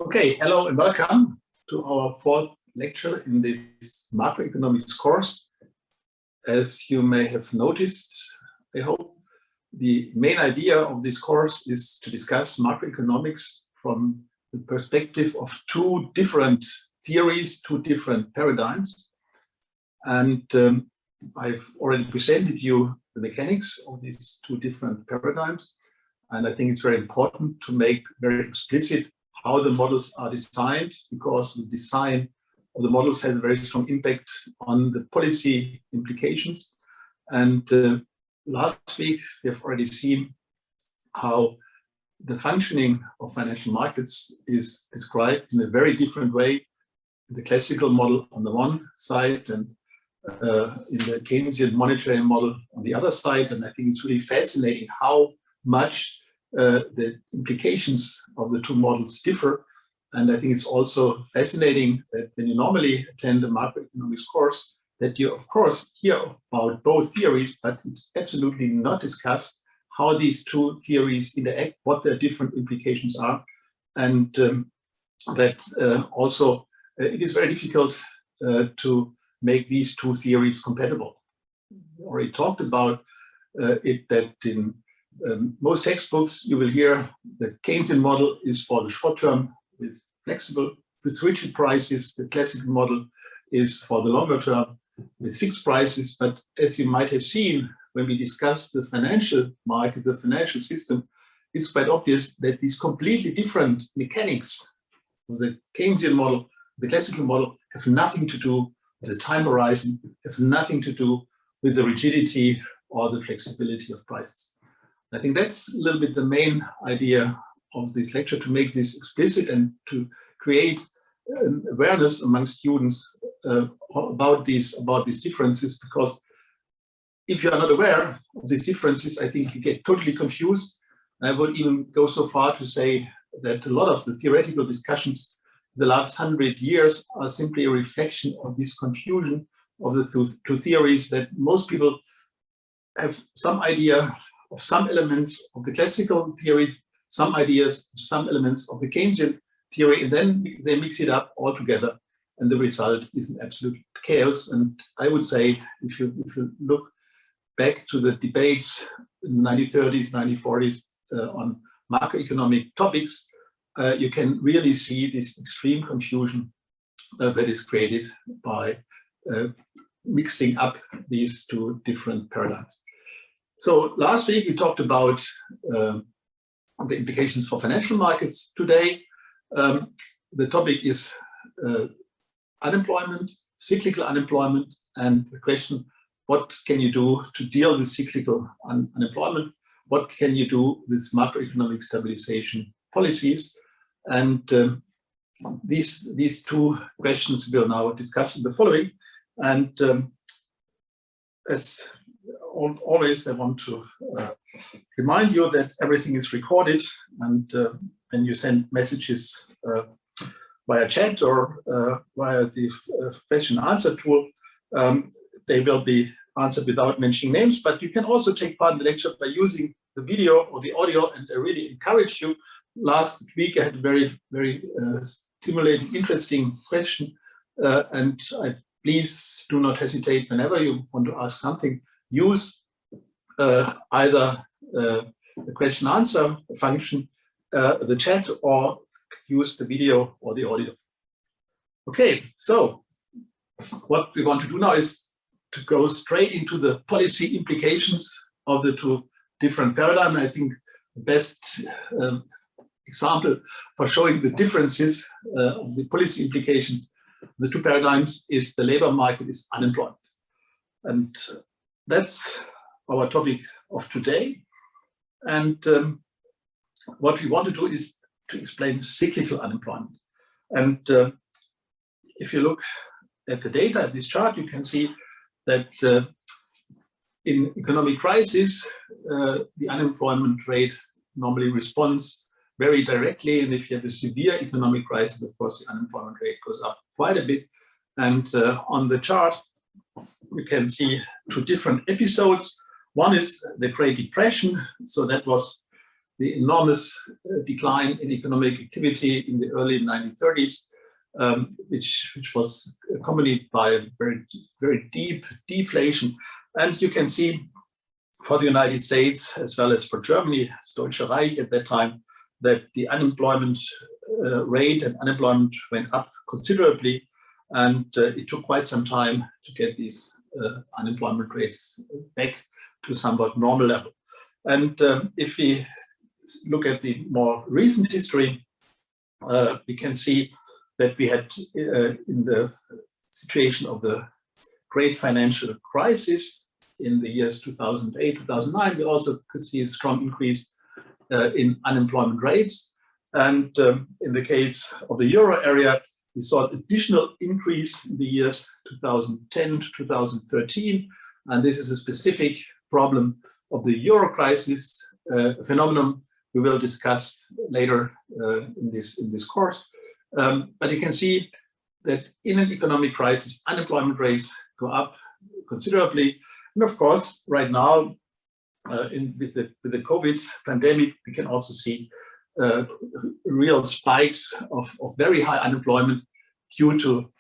Okay, hello and welcome to our fourth lecture in this macroeconomics course. As you may have noticed, I hope the main idea of this course is to discuss macroeconomics from the perspective of two different theories, two different paradigms. And I've already presented you the mechanics of these two different paradigms. And I think it's very important to make very explicit how the models are designed, because the design of the models has a very strong impact on the policy implications. And last week, we have already seen how the functioning of financial markets is described in a very different way in the classical model on the one side and in the Keynesian monetary model on the other side. And I think it's really fascinating how much the implications of the two models differ. And I think it's also fascinating that when you normally attend a macroeconomics course, that you, of course, hear about both theories, but it's absolutely not discussed how these two theories interact, what their different implications are. And that also it is very difficult to make these two theories compatible. We already talked about it, that in most textbooks, you will hear the Keynesian model is for the short term with flexible, with rigid prices. The classical model is for the longer term with fixed prices. But as you might have seen when we discussed the financial market, the financial system, it's quite obvious that these completely different mechanics of the Keynesian model, the classical model, have nothing to do with the time horizon, have nothing to do with the rigidity or the flexibility of prices. I think that's a little bit the main idea of this lecture, to make this explicit and to create awareness among students about these differences, because if you are not aware of these differences, I think you get totally confused. I would even go so far to say that a lot of the theoretical discussions in the last 100 years are simply a reflection of this confusion of the two theories, that most people have some idea of some elements of the classical theories, some ideas, some elements of the Keynesian theory, and then they mix it up all together, and the result is an absolute chaos. And I would say, if you look back to the debates in the 1930s, 1940s on macroeconomic topics, you can really see this extreme confusion that is created by mixing up these two different paradigms. So last week we talked about the implications for financial markets. Today, the topic is unemployment, cyclical unemployment, and the question, what can you do to deal with cyclical unemployment? What can you do with macroeconomic stabilization policies? And these two questions we'll now discuss in the following. And as always, I want to remind you that everything is recorded, and when you send messages via chat or via the question and answer tool, they will be answered without mentioning names. But you can also take part in the lecture by using the video or the audio, and I really encourage you. Last week I had a very, very stimulating, interesting question, and please do not hesitate whenever you want to ask something. Use either the question answer function, the chat, or use the video or the audio. Okay, so what we want to do now is to go straight into the policy implications of the two different paradigms. I think the best example for showing the differences of the policy implications of the two paradigms is the labor market is unemployment. And that's our topic of today. And what we want to do is to explain cyclical unemployment. And if you look at the data at this chart, you can see that in economic crisis, the unemployment rate normally responds very directly. And if you have a severe economic crisis, of course, the unemployment rate goes up quite a bit. And on the chart, we can see two different episodes. One is the Great Depression. So that was the enormous decline in economic activity in the early 1930s, which was accompanied by a very deep deflation. And you can see for the United States, as well as for Germany, Deutsche Reich at that time, that the unemployment rate and unemployment went up considerably. And it took quite some time to get these unemployment rates back to somewhat normal level. And if we look at the more recent history, we can see that we had in the situation of the great financial crisis in the years 2008, 2009, we also could see a strong increase in unemployment rates. And in the case of the euro area, we saw an additional increase in the years 2010 to 2013. And this is a specific problem of the euro crisis, a phenomenon we will discuss later in this course. But you can see that in an economic crisis, unemployment rates go up considerably. And of course, right now, with the COVID pandemic, we can also see real spikes of very high unemployment due to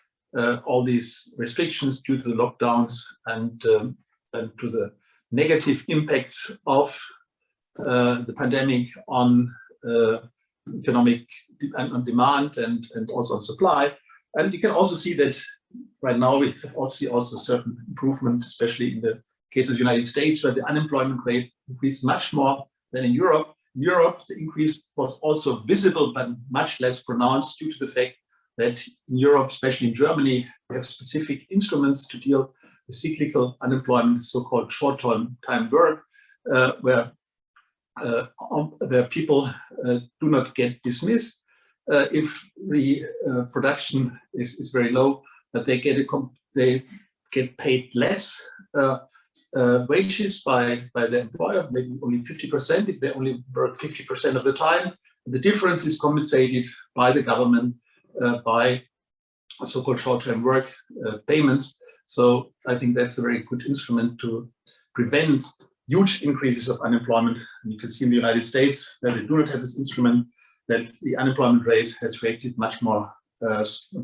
all these restrictions, due to the lockdowns, and to the negative impact of the pandemic on economic on demand and also on supply. And you can also see that right now we see also certain improvement, especially in the case of the United States, where the unemployment rate increased much more than in Europe. In Europe, the increase was also visible, but much less pronounced due to the fact that in Europe, especially in Germany, we have specific instruments to deal with cyclical unemployment, so-called short-term time work, where people do not get dismissed if the production is very low, but they get paid less wages by their employer, maybe only 50% if they only work 50% of the time. The difference is compensated by the government by so-called short-term work payments. So I think that's a very good instrument to prevent huge increases of unemployment. And you can see in the United States, where they do not have this instrument, that the unemployment rate has reacted much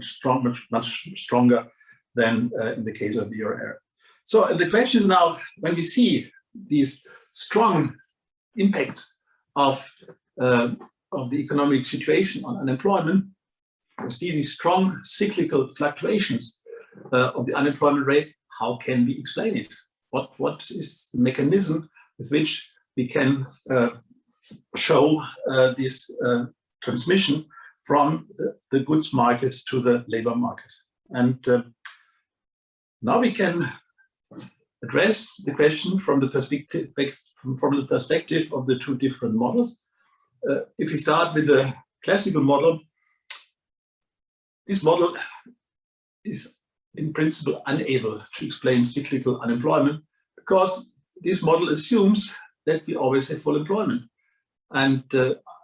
stronger than in the case of the euro area. So the question is now, when we see these strong impact of the economic situation on unemployment, we see these strong cyclical fluctuations of the unemployment rate. How can we explain it? What is the mechanism with which we can show this transmission from the goods market to the labor market? And now we can address the question from the perspective of the two different models. If we start with the classical model, this model is in principle unable to explain cyclical unemployment, because this model assumes that we always have full employment. And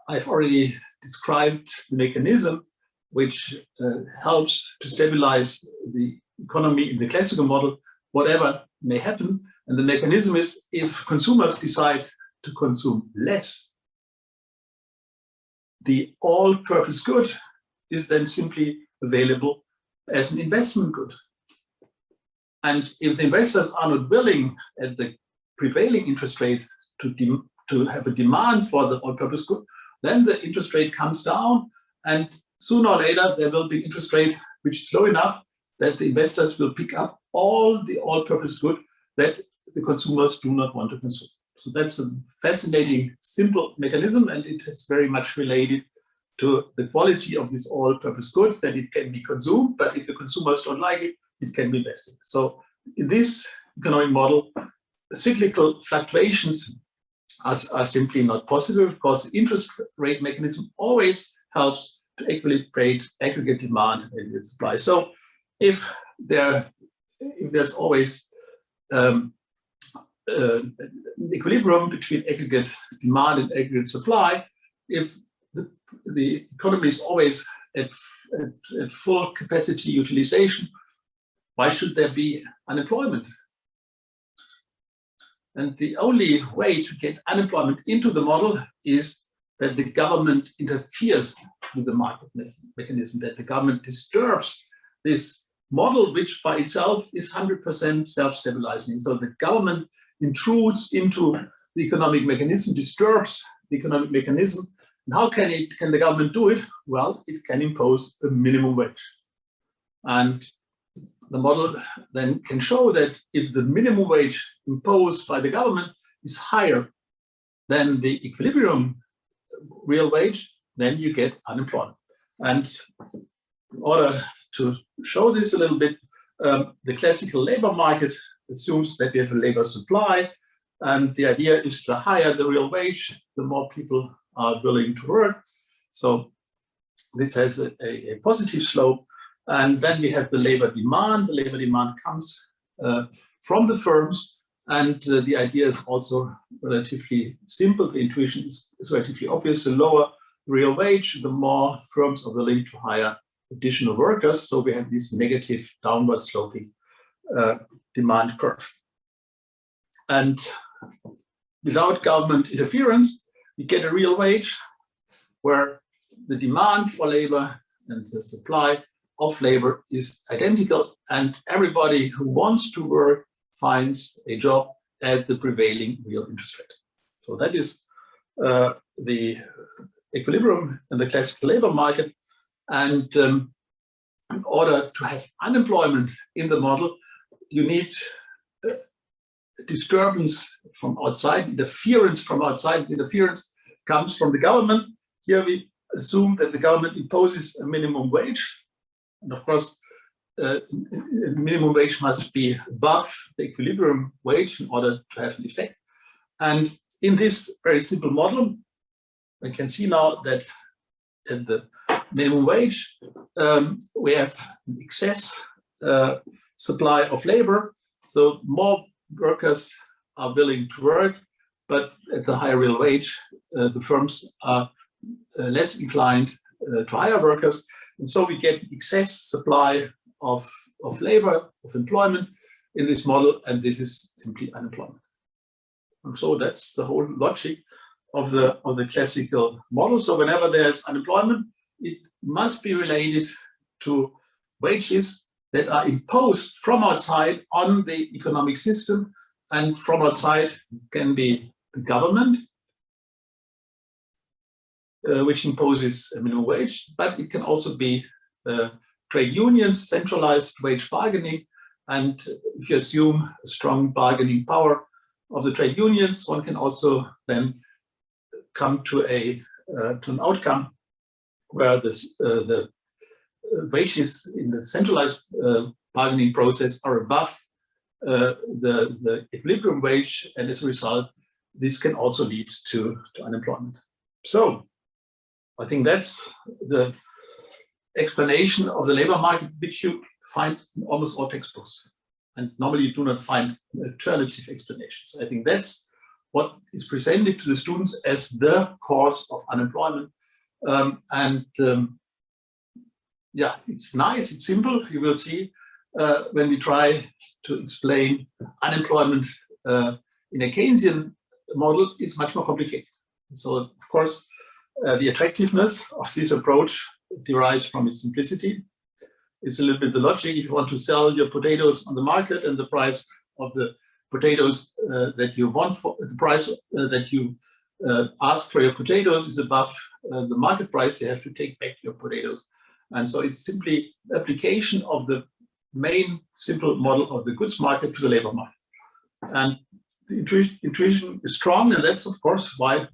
I've already described the mechanism which helps to stabilize the economy in the classical model, whatever may happen. And the mechanism is, if consumers decide to consume less, the all-purpose good is then simply available as an investment good. And if the investors are not willing at the prevailing interest rate to have a demand for the all-purpose good, then the interest rate comes down, and sooner or later there will be interest rate which is low enough that the investors will pick up all the all-purpose good that the consumers do not want to consume. So that's a fascinating, simple mechanism, and it is very much related to the quality of this all-purpose good, that it can be consumed, but if the consumers don't like it, it can be invested. So in this economic model, the cyclical fluctuations are simply not possible, because the interest rate mechanism always helps to equilibrate aggregate demand and aggregate supply. So if there's always equilibrium between aggregate demand and aggregate supply, if the economy is always at full capacity utilization, why should there be unemployment? And the only way to get unemployment into the model is that the government interferes with the market mechanism, that the government disturbs this model, which by itself is 100% self-stabilizing. So the government intrudes into the economic mechanism, disturbs the economic mechanism. And how can the government do it? Well, it can impose the minimum wage. And the model then can show that if the minimum wage imposed by the government is higher than the equilibrium real wage, then you get unemployment. And in order to show this a little bit, the classical labor market assumes that we have a labor supply, and the idea is the higher the real wage, the more people are willing to work. So this has a positive slope. And then we have the labor demand. The labor demand comes from the firms, and the idea is also relatively simple. The intuition is relatively obvious. The lower real wage, the more firms are willing to hire additional workers. So we have this negative downward sloping demand curve. And without government interference, we get a real wage where the demand for labor and the supply of labor is identical, and everybody who wants to work finds a job at the prevailing real interest rate. So that is the equilibrium in the classical labor market. And in order to have unemployment in the model, you need disturbance from outside, interference from outside. Interference comes from the government. Here we assume that the government imposes a minimum wage. And of course, minimum wage must be above the equilibrium wage in order to have an effect. And in this very simple model, we can see now that at the minimum wage, we have an excess supply of labor. So more workers are willing to work, but at the higher real wage, the firms are less inclined to hire workers. And so we get excess supply of labor, of employment in this model, and this is simply unemployment. And so that's the whole logic of the classical model. So whenever there's unemployment, it must be related to wages that are imposed from outside on the economic system, and from outside can be the government, which imposes a minimum wage, but it can also be trade unions, centralized wage bargaining. And if you assume a strong bargaining power of the trade unions, one can also then come to an outcome where the wages in the centralized bargaining process are above the equilibrium wage, and as a result, this can also lead to unemployment. So I think that's the explanation of the labor market, which you find in almost all textbooks. And normally you do not find alternative explanations. I think that's what is presented to the students as the cause of unemployment. Yeah, it's nice, it's simple. You will see when we try to explain unemployment in a Keynesian model, it's much more complicated. So, of course, the attractiveness of this approach derives from its simplicity. It's a little bit the logic. If you want to sell your potatoes on the market and the price of the potatoes that you want for the price that you ask for your potatoes is above the market price, you have to take back your potatoes. And so it's simply application of the main simple model of the goods market to the labor market. And the intuition is strong, and that's of course why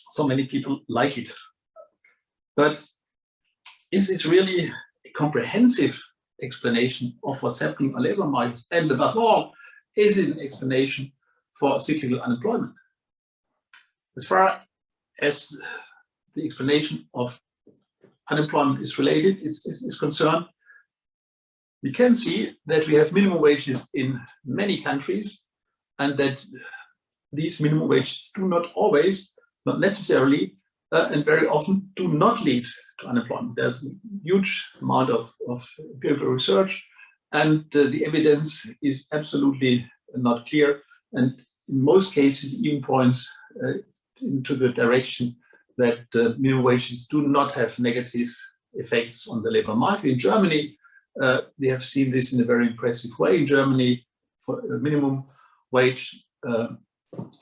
so many people like it. But is this really a comprehensive explanation of what's happening on labor markets? And above all, is it an explanation for cyclical unemployment? As far as the explanation of unemployment is related, is concerned, we can see that we have minimum wages in many countries, and that these minimum wages do not always, not necessarily, and very often do not lead to unemployment. There's a huge amount of empirical research, and the evidence is absolutely not clear, and in most cases it even points into the direction that minimum wages do not have negative effects on the labor market. In Germany, we have seen this in a very impressive way. In Germany, for a minimum wage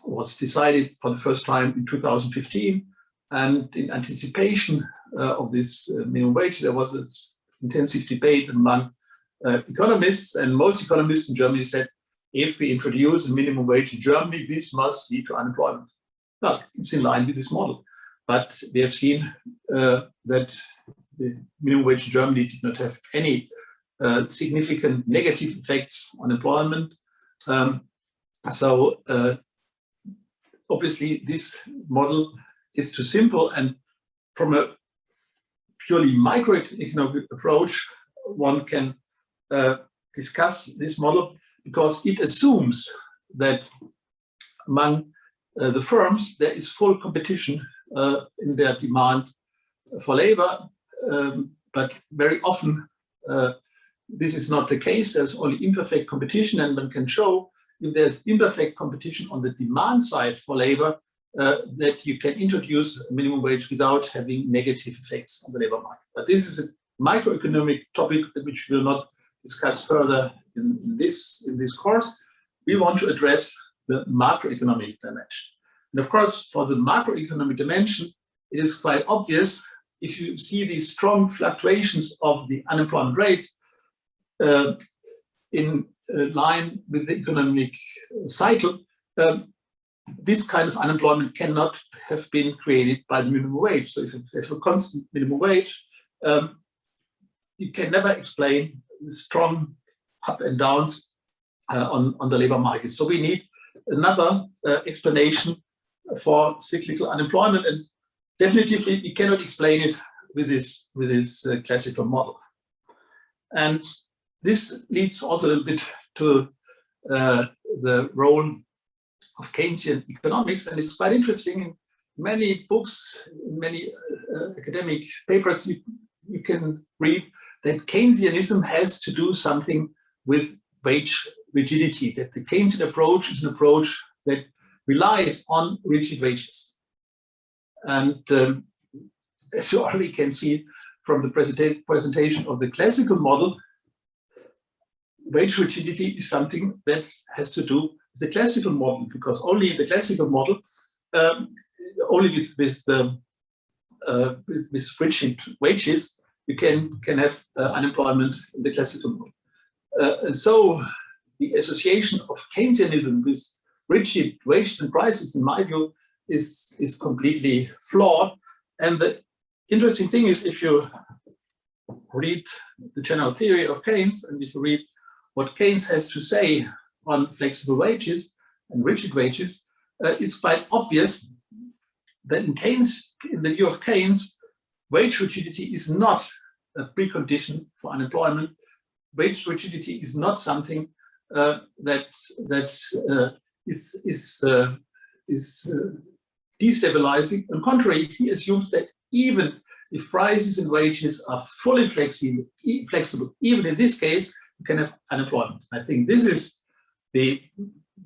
was decided for the first time in 2015, and in anticipation of this minimum wage, there was an intensive debate among economists, and most economists in Germany said, if we introduce a minimum wage in Germany, this must lead to unemployment. Well, it's in line with this model, but we have seen that the minimum wage in Germany did not have any significant negative effects on employment. Obviously, this model is too simple, and from a purely microeconomic approach, one can discuss this model because it assumes that among the firms there is full competition in their demand for labor, but very often this is not the case. There's only imperfect competition, and one can show if there's imperfect competition on the demand side for labor, that you can introduce a minimum wage without having negative effects on the labor market. But this is a microeconomic topic which we will not discuss further in this course. We want to address the macroeconomic dimension. And of course, for the macroeconomic dimension, it is quite obvious if you see these strong fluctuations of the unemployment rates in line with the economic cycle, this kind of unemployment cannot have been created by the minimum wage. So if you have a constant minimum wage, you can never explain the strong up and downs on the labor market. So we need another explanation for cyclical unemployment, and definitively we cannot explain it with this classical model. And this leads also a little bit to the role of Keynesian economics, and it's quite interesting. In many books, in many academic papers, you can read that Keynesianism has to do something with wage rigidity, that the Keynesian approach is an approach that relies on rigid wages. And as you already can see from the presentation of the classical model, wage rigidity is something that has to do with the classical model, because only the classical model, only with rigid wages, you can have unemployment in the classical model. And so the association of Keynesianism with rigid wages and prices, in my view, is completely flawed. And the interesting thing is, if you read the general theory of Keynes, and if you read what Keynes has to say on flexible wages and rigid wages, it's quite obvious that in the view of Keynes, wage rigidity is not a precondition for unemployment. Wage rigidity is not something that is destabilizing. On the contrary, he assumes that even if prices and wages are fully flexible, even in this case, you can have unemployment. I think this is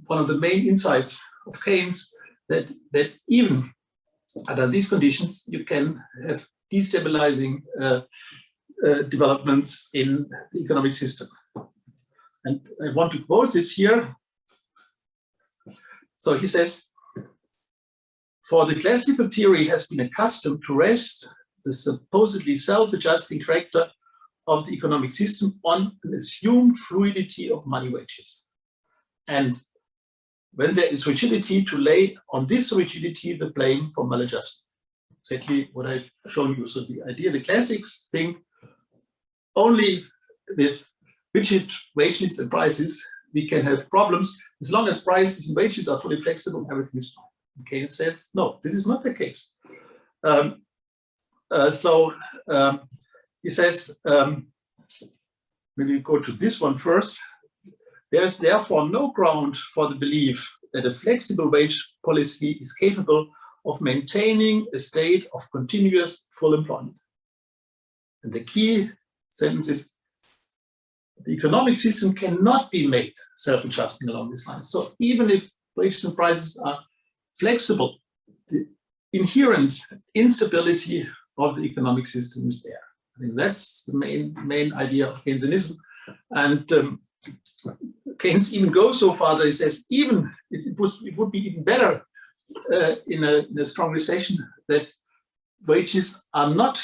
one of the main insights of Keynes, that even under these conditions, you can have destabilizing developments in the economic system. And I want to quote this here. So he says, "For the classical theory has been accustomed to rest the supposedly self-adjusting character of the economic system on an assumed fluidity of money wages. And when there is rigidity, to lay on this rigidity the blame for maladjustment." Exactly what I've shown you. So the idea, the classics think only with rigid wages and prices we can have problems. As long as prices and wages are fully flexible, everything is fine. And Keynes says, no, this is not the case. He says, when you go to this one first, there is therefore no ground for the belief that a flexible wage policy is capable of maintaining a state of continuous full employment. And the key sentence is, the economic system cannot be made self-adjusting along this line. So even if wages and prices are flexible, the inherent instability of the economic system is there. I think that's the main idea of Keynesianism. And Keynes even goes so far that he says even it would be even better in a strong recession that wages are not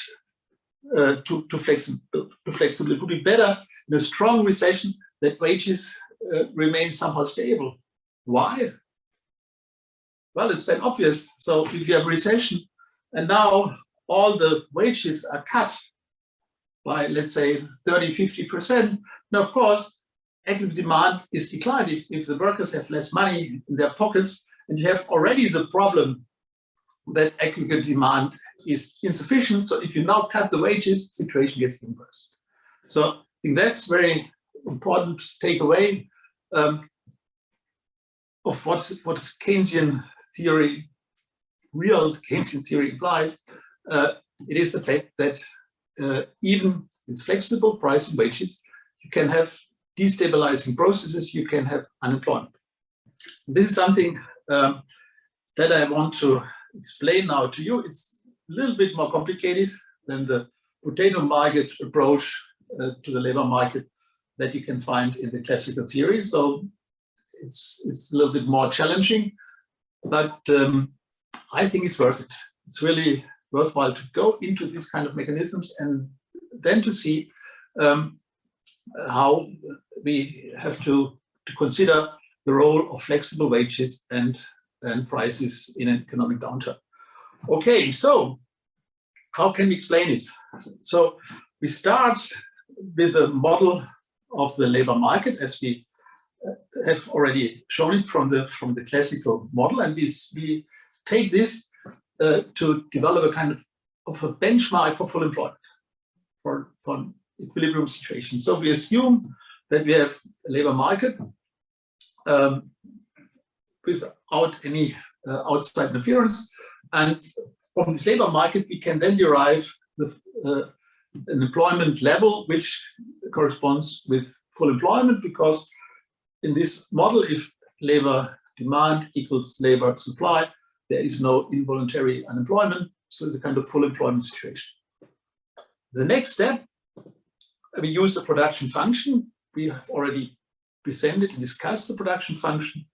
too flexible. It would be better in a strong recession that wages remain somehow stable. Why? Well, it's been obvious. So if you have a recession and now all the wages are cut by, let's say, 30, 50%, now of course, aggregate demand is declined. If the workers have less money in their pockets, and you have already the problem that aggregate demand is insufficient. So if you now cut the wages, the situation gets even worse. So I think that's very important takeaway of what Keynesian theory, real Keynesian theory implies. It is the fact that even with flexible pricing wages, you can have destabilizing processes, you can have unemployment. This is something that I want to explain now to you. It's a little bit more complicated than the potato market approach to the labor market that you can find in the classical theory. So it's a little bit more challenging, but I think it's worth it. It's really worthwhile to go into these kind of mechanisms and then to see how we have to consider the role of flexible wages and prices in an economic downturn. Okay, so how can we explain it? So we start with the model of the labor market, as we have already shown it from the classical model, and we take this to develop a kind of a benchmark for full employment, for equilibrium situation. So we assume that we have a labor market without any outside interference, and from this labor market we can then derive an employment level which corresponds with full employment, because in this model, if labor demand equals labor supply, there is no involuntary unemployment, so it's a kind of full employment situation. The next step, we use the production function. We have already presented and discussed the production function.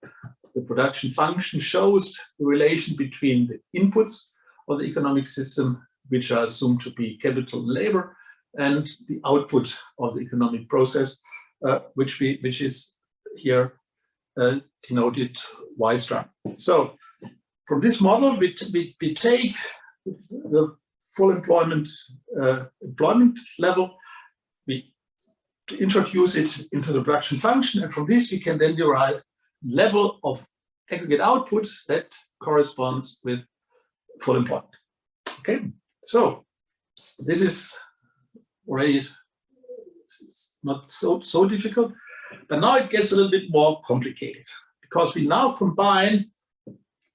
The production function shows the relation between the inputs of the economic system, which are assumed to be capital and labor, and the output of the economic process, which is here denoted Y star. So from this model, we take the full employment level, we introduce it into the production function, and from this we can then derive level of aggregate output that corresponds with full employment. Okay, so this is already not so difficult, but now it gets a little bit more complicated, because we now combine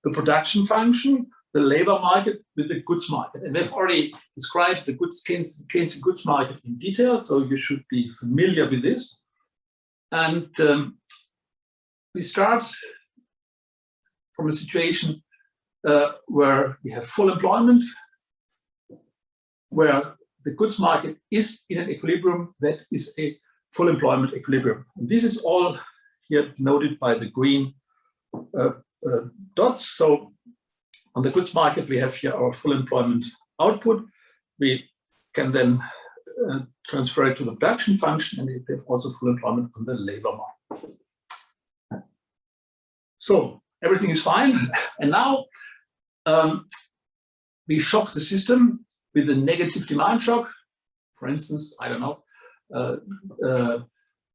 the production function, the labor market, with the goods market. And we've already described the Keynesian goods market in detail, so you should be familiar with this. And we start from a situation where we have full employment, where the goods market is in an equilibrium that is a full employment equilibrium. And this is all here noted by the green dots. So on the goods market, we have here our full employment output. We can then transfer it to the production function, and we have also full employment on the labor market. So everything is fine. And now we shock the system with a negative demand shock. For instance, I don't know,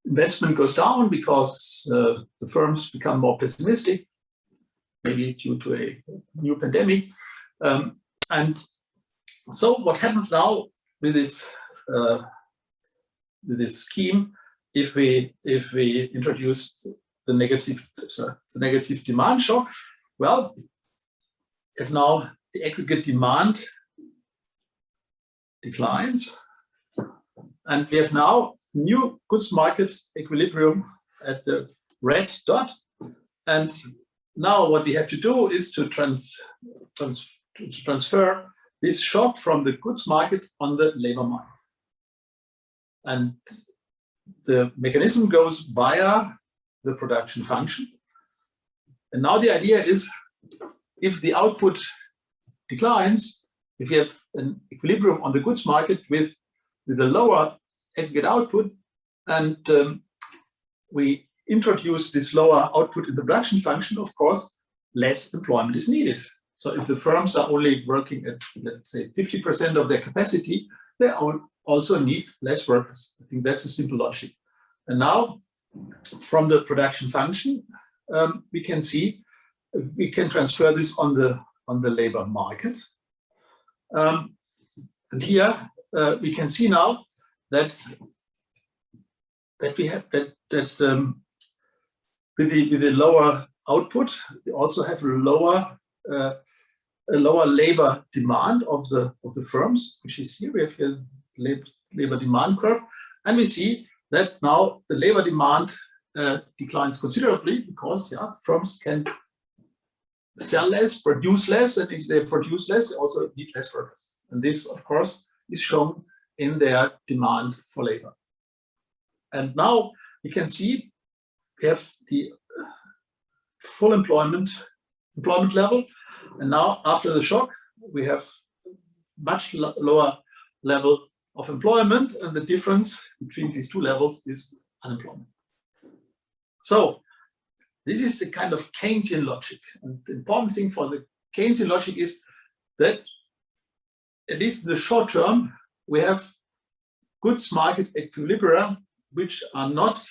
investment goes down because the firms become more pessimistic, maybe due to a new pandemic. And so what happens now with this scheme, if we introduce the negative demand shock? Well, if now the aggregate demand declines, and we have now new goods market equilibrium at the red dot, and now what we have to do is to transfer this shock from the goods market on the labor market. And the mechanism goes via the production function. And now the idea is, if the output declines, if you have an equilibrium on the goods market with a lower aggregate output, and we introduce this lower output in the production function, of course, less employment is needed. So if the firms are only working at, let's say, 50% of their capacity, they also need less workers. I think that's a simple logic. And now, from the production function, we can see we can transfer this on the labor market. And here we can see now that we have that with the lower output, we also have a lower labor demand of the firms, which is here. We have here the labor demand curve, and we see that now the labor demand declines considerably because firms can sell less, produce less, and if they produce less, they also need less workers. And this, of course, is shown in their demand for labor. And now you can see we have the full employment level, and now after the shock, we have much lower level of employment, and the difference between these two levels is unemployment. So this is the kind of Keynesian logic. And the important thing for the Keynesian logic is that, at least in the short term, we have goods market equilibria which are not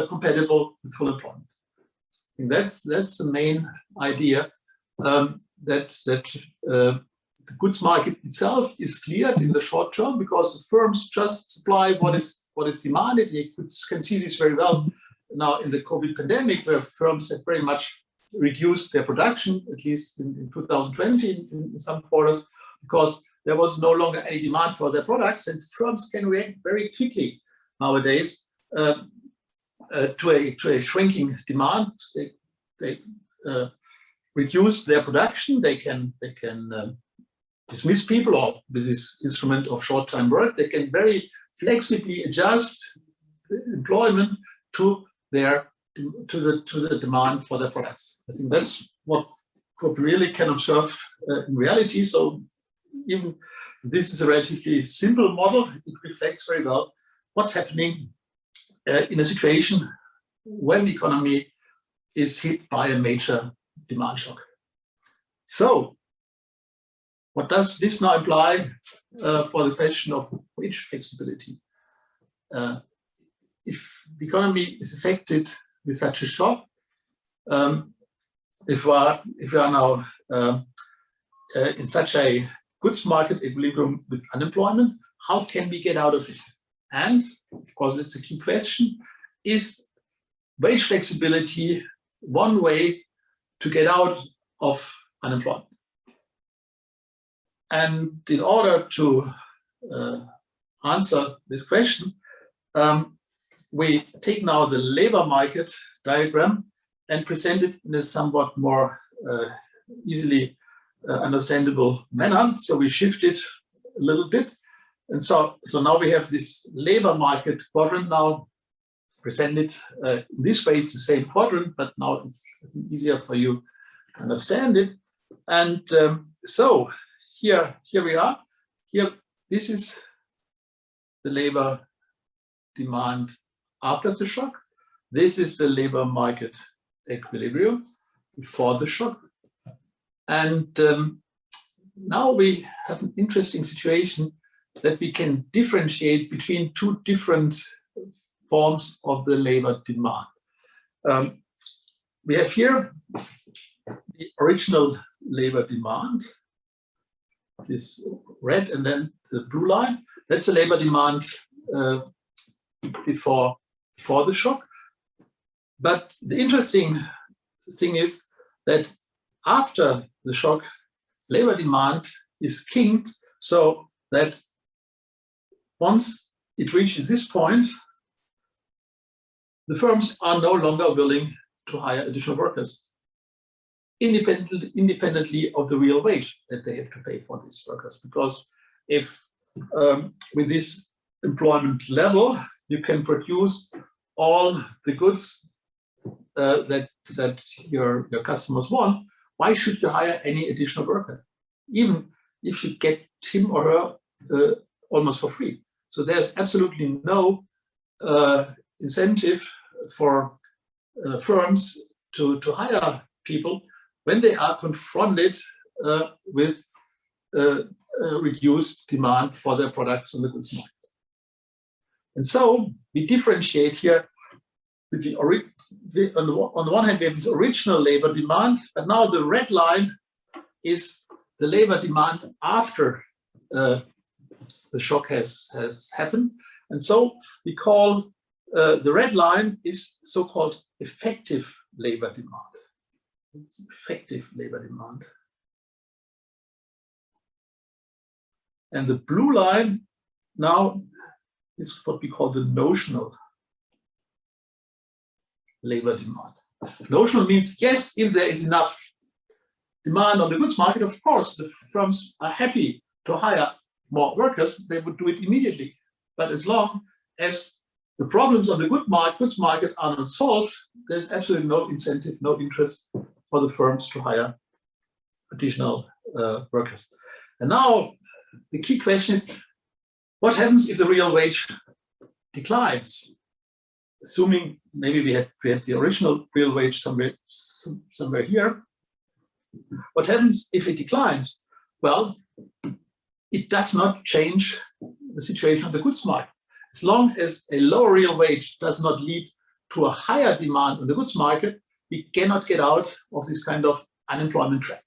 compatible with full employment. I think that's the main idea, that the goods market itself is cleared in the short term because the firms just supply what is demanded. You can see this very well now in the COVID pandemic, where firms have very much reduced their production, at least in 2020 in some quarters, because there was no longer any demand for their products, and firms can react very quickly nowadays to a shrinking demand. They reduce their production. They can dismiss people, or with this instrument of short-time work, they can very flexibly adjust employment to the demand for their products. I think that's what we really can observe in reality. So even this is a relatively simple model, it reflects very well what's happening in a situation when the economy is hit by a major demand shock. So what does this now imply for the question of wage flexibility? If the economy is affected with such a shock, if we are now in such a goods market equilibrium with unemployment, how can we get out of it? And of course, that's a key question. Is wage flexibility one way to get out of unemployment? And in order to answer this question, we take now the labor market diagram and present it in a somewhat more easily understandable manner. So we shift it a little bit. And so now we have this labor market quadrant now presented in this way. It's the same quadrant, but now it's easier for you to understand it. And so here we are. Here, this is the labor demand after the shock. This is the labor market equilibrium before the shock. And now we have an interesting situation that we can differentiate between two different forms of the labor demand. We have here the original labor demand, this red and then the blue line. That's the labor demand before the shock. But the interesting thing is that after the shock, labor demand is kinked, so that once it reaches this point, the firms are no longer willing to hire additional workers. independently of the real wage that they have to pay for these workers. Because if with this employment level, you can produce all the goods that your customers want, why should you hire any additional worker, even if you get him or her almost for free? So there's absolutely no incentive for firms to hire people when they are confronted with reduced demand for their products on the goods market. And so we differentiate here with on the one hand, we have this original labor demand, but now the red line is the labor demand after the shock has happened. And so we call the red line is so-called effective labor demand. It's effective labor demand. And the blue line now is what we call the notional labor demand. Notional means, yes, if there is enough demand on the goods market, of course, the firms are happy to hire more workers, they would do it immediately. But as long as the problems on the goods market are not solved, there's absolutely no incentive, no interest for the firms to hire additional workers. And now the key question is, what happens if the real wage declines? Assuming maybe we had the original real wage somewhere here. What happens if it declines? Well, it does not change the situation of the goods market. As long as a lower real wage does not lead to a higher demand on the goods market, we cannot get out of this kind of unemployment trap.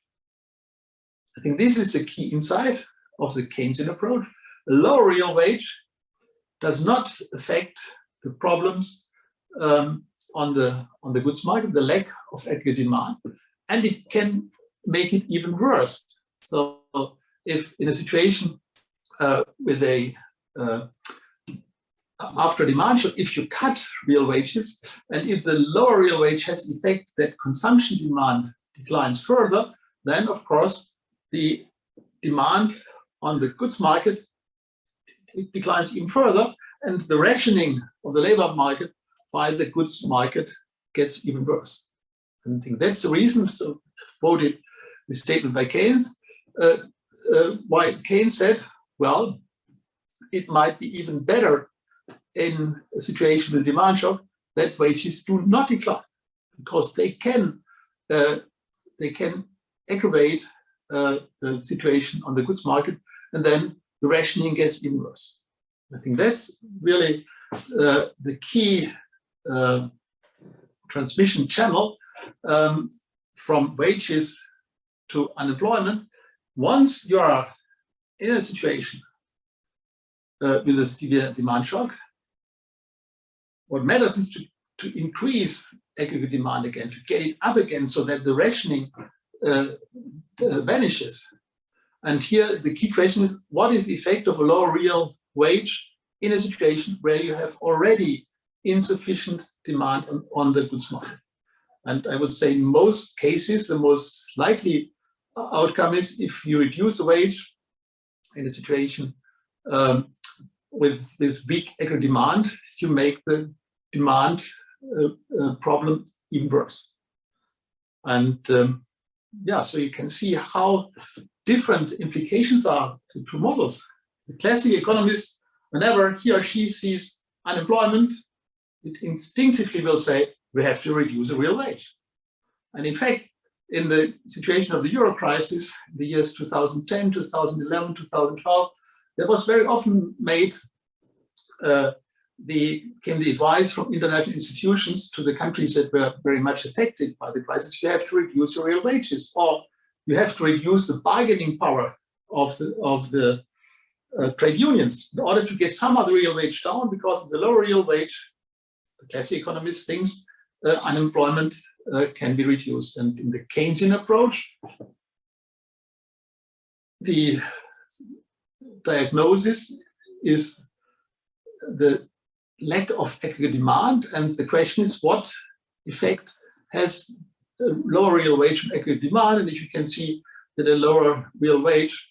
I think this is a key insight of the Keynesian approach. A lower real wage does not affect the problems on the goods market, the lack of aggregate demand, and it can make it even worse. So if in a situation with a after demand shock, if you cut real wages, and if the lower real wage has the effect that consumption demand declines further, then of course the demand on the goods market declines even further, and the rationing of the labor market by the goods market gets even worse. And I think that's the reason, so I've quoted the statement by Keynes, why Keynes said, well, it might be even better in a situation with demand shock that wages do not decline, because they can aggravate the situation on the goods market, and then the rationing gets even worse. I think that's really the key transmission channel from wages to unemployment. Once you are in a situation with a severe demand shock, what matters is to increase aggregate demand again, to get it up again so that the rationing vanishes. And here the key question is, what is the effect of a lower real wage in a situation where you have already insufficient demand on the goods market? And I would say in most cases, the most likely outcome is if you reduce the wage in a situation with this weak aggregate demand, you make the demand problem even worse. And yeah, so you can see how different implications are to two models. The classic economist, whenever he or she sees unemployment, it instinctively will say, we have to reduce the real wage. And in fact, in the situation of the Euro crisis, the years 2010, 2011, 2012, there was very often made came the advice from international institutions to the countries that were very much affected by the crisis: you have to reduce your real wages, or you have to reduce the bargaining power of the trade unions in order to get some of the real wage down, because of the lower real wage, the classic economist thinks unemployment can be reduced. And in the Keynesian approach, the diagnosis is the lack of aggregate demand, and the question is, what effect has lower real wage and aggregate demand, and if you can see that a lower real wage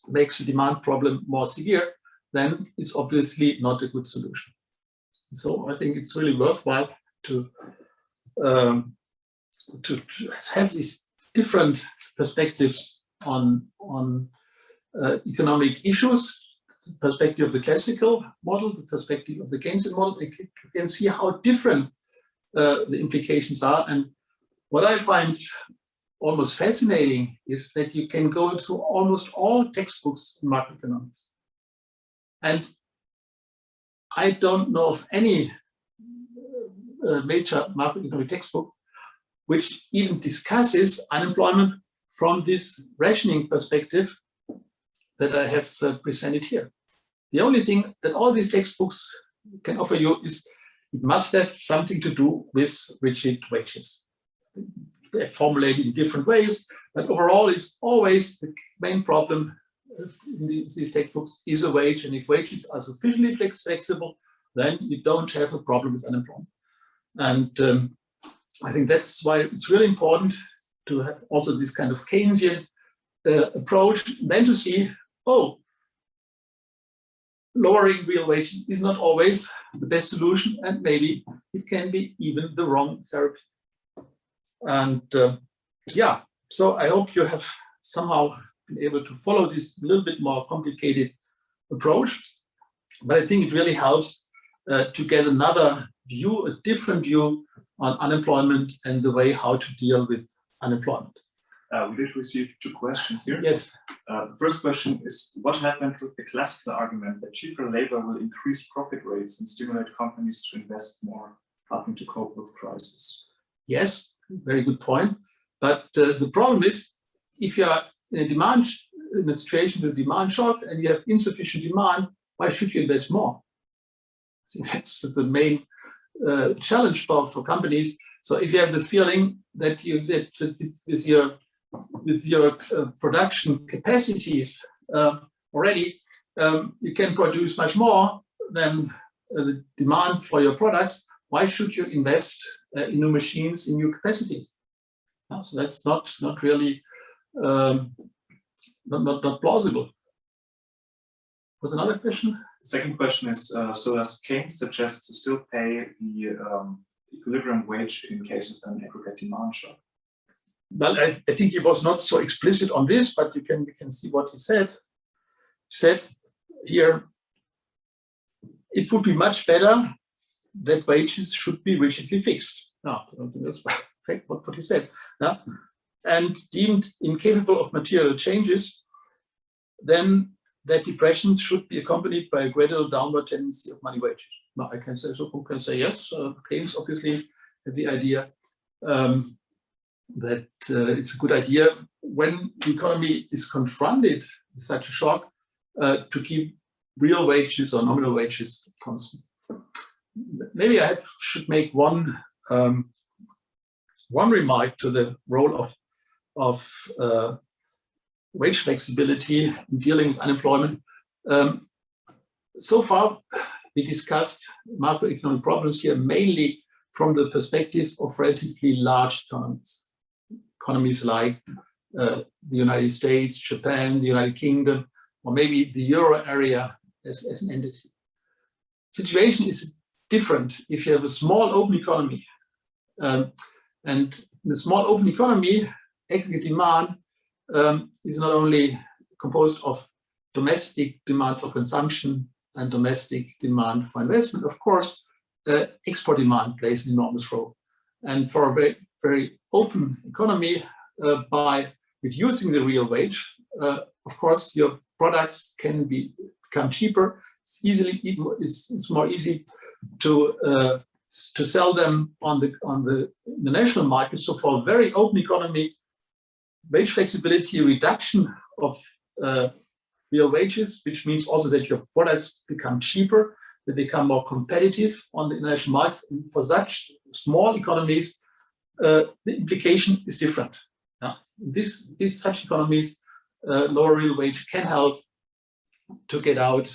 makes the demand problem more severe, then it's obviously not a good solution. So I think it's really worthwhile to have these different perspectives on economic issues. The perspective of the classical model, the perspective of the Keynesian model. You can see how different the implications are. And what I find almost fascinating is that you can go to almost all textbooks in macroeconomics. And I don't know of any major macroeconomic textbook which even discusses unemployment from this rationing perspective that I have presented here. The only thing that all these textbooks can offer you is it must have something to do with rigid wages. They're formulated in different ways, but overall it's always the main problem in these textbooks is a wage, and if wages are sufficiently flexible, then you don't have a problem with unemployment. And I think that's why it's really important to have also this kind of Keynesian approach, then to see, oh, lowering real wages is not always the best solution, and maybe it can be even the wrong therapy. And yeah, so I hope you have somehow been able to follow this a little bit more complicated approach, but I think it really helps to get another view, a different view on unemployment and the way how to deal with unemployment. We did receive 2 questions here. Yes. The first question is, what happened with the classical argument that cheaper labor will increase profit rates and stimulate companies to invest more, helping to cope with crisis? Yes, very good point. But the problem is, if you are in a situation with demand shock and you have insufficient demand, why should you invest more? I think that's the main challenge for companies. So if you have the feeling that with your production capacities already, you can produce much more than the demand for your products, why should you invest in new machines, in new capacities? So that's not really not plausible. Was another question? The second question is, so does Keynes suggest to still pay the equilibrium wage in case of an aggregate demand shock? Well, I think he was not so explicit on this, but we can see what he said. He said here, it would be much better that wages should be rigidly fixed. No, I don't think that's what he said. No? And deemed incapable of material changes, then that depressions should be accompanied by a gradual downward tendency of money wages. Now, I can say so. Who can say yes? Keynes obviously had the idea that it's a good idea when the economy is confronted with such a shock to keep real wages or nominal wages constant. Maybe I should make one remark to the role of wage flexibility in dealing with unemployment. So far, we discussed macroeconomic problems here mainly from the perspective of relatively large economies. Economies like the United States, Japan, the United Kingdom, or maybe the euro area as an entity. Situation is different if you have a small open economy. And in a small open economy, aggregate demand is not only composed of domestic demand for consumption and domestic demand for investment. Of course, export demand plays an enormous role. And for a very, very open economy, by reducing the real wage, of course, your products can become cheaper. It's more easy to sell them on the international market. So for a very open economy, wage flexibility, reduction of real wages, which means also that your products become cheaper, they become more competitive on the international markets. And for such small economies, the implication is different. Such economies, lower real wage can help to get out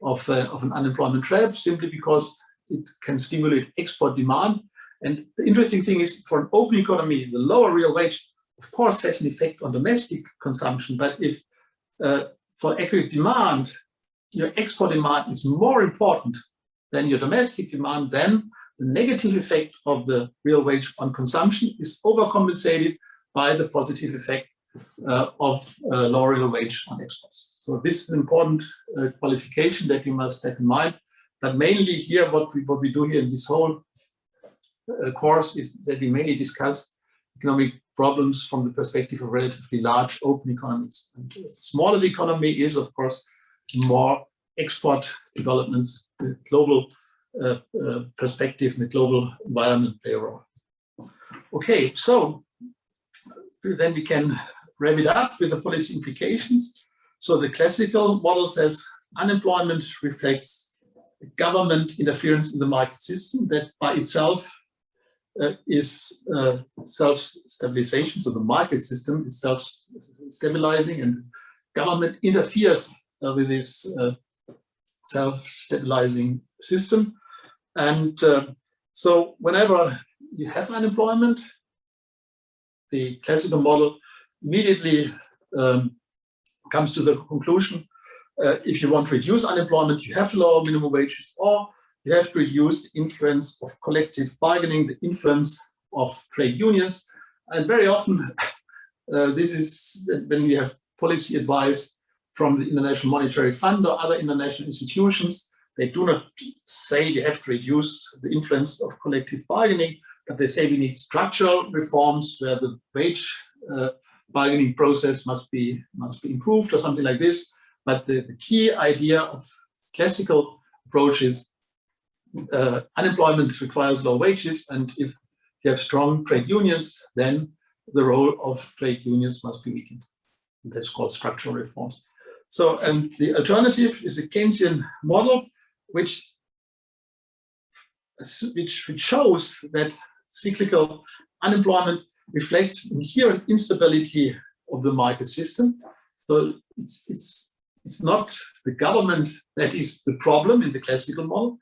of an unemployment trap, simply because it can stimulate export demand. And the interesting thing is, for an open economy, the lower real wage, of course, has an effect on domestic consumption. But if for aggregate demand, your export demand is more important than your domestic demand, then the negative effect of the real wage on consumption is overcompensated by the positive effect of lower real wage on exports. So this is an important qualification that you must have in mind. But mainly here, what we do here in this whole course is that we mainly discuss economic problems from the perspective of relatively large open economies. And the smaller the economy is, of course, more export developments, the global perspective and the global environment play a role. Okay, so then we can wrap it up with the policy implications. So the classical model says unemployment reflects government interference in the market system that by itself is self-stabilization. So the market system is self-stabilizing, and government interferes with this self-stabilizing system. And so whenever you have unemployment, the classical model immediately comes to the conclusion, if you want to reduce unemployment, you have to lower minimum wages, or you have to reduce the influence of collective bargaining, the influence of trade unions. And very often, this is when we have policy advice from the International Monetary Fund or other international institutions. They do not say we have to reduce the influence of collective bargaining, but they say we need structural reforms where the wage bargaining process must be improved or something like this. But the key idea of classical approach is unemployment requires low wages, and if you have strong trade unions, then the role of trade unions must be weakened. And that's called structural reforms. So, and the alternative is a Keynesian model, which shows that cyclical unemployment reflects inherent instability of the market system. So it's not the government that is the problem in the classical model.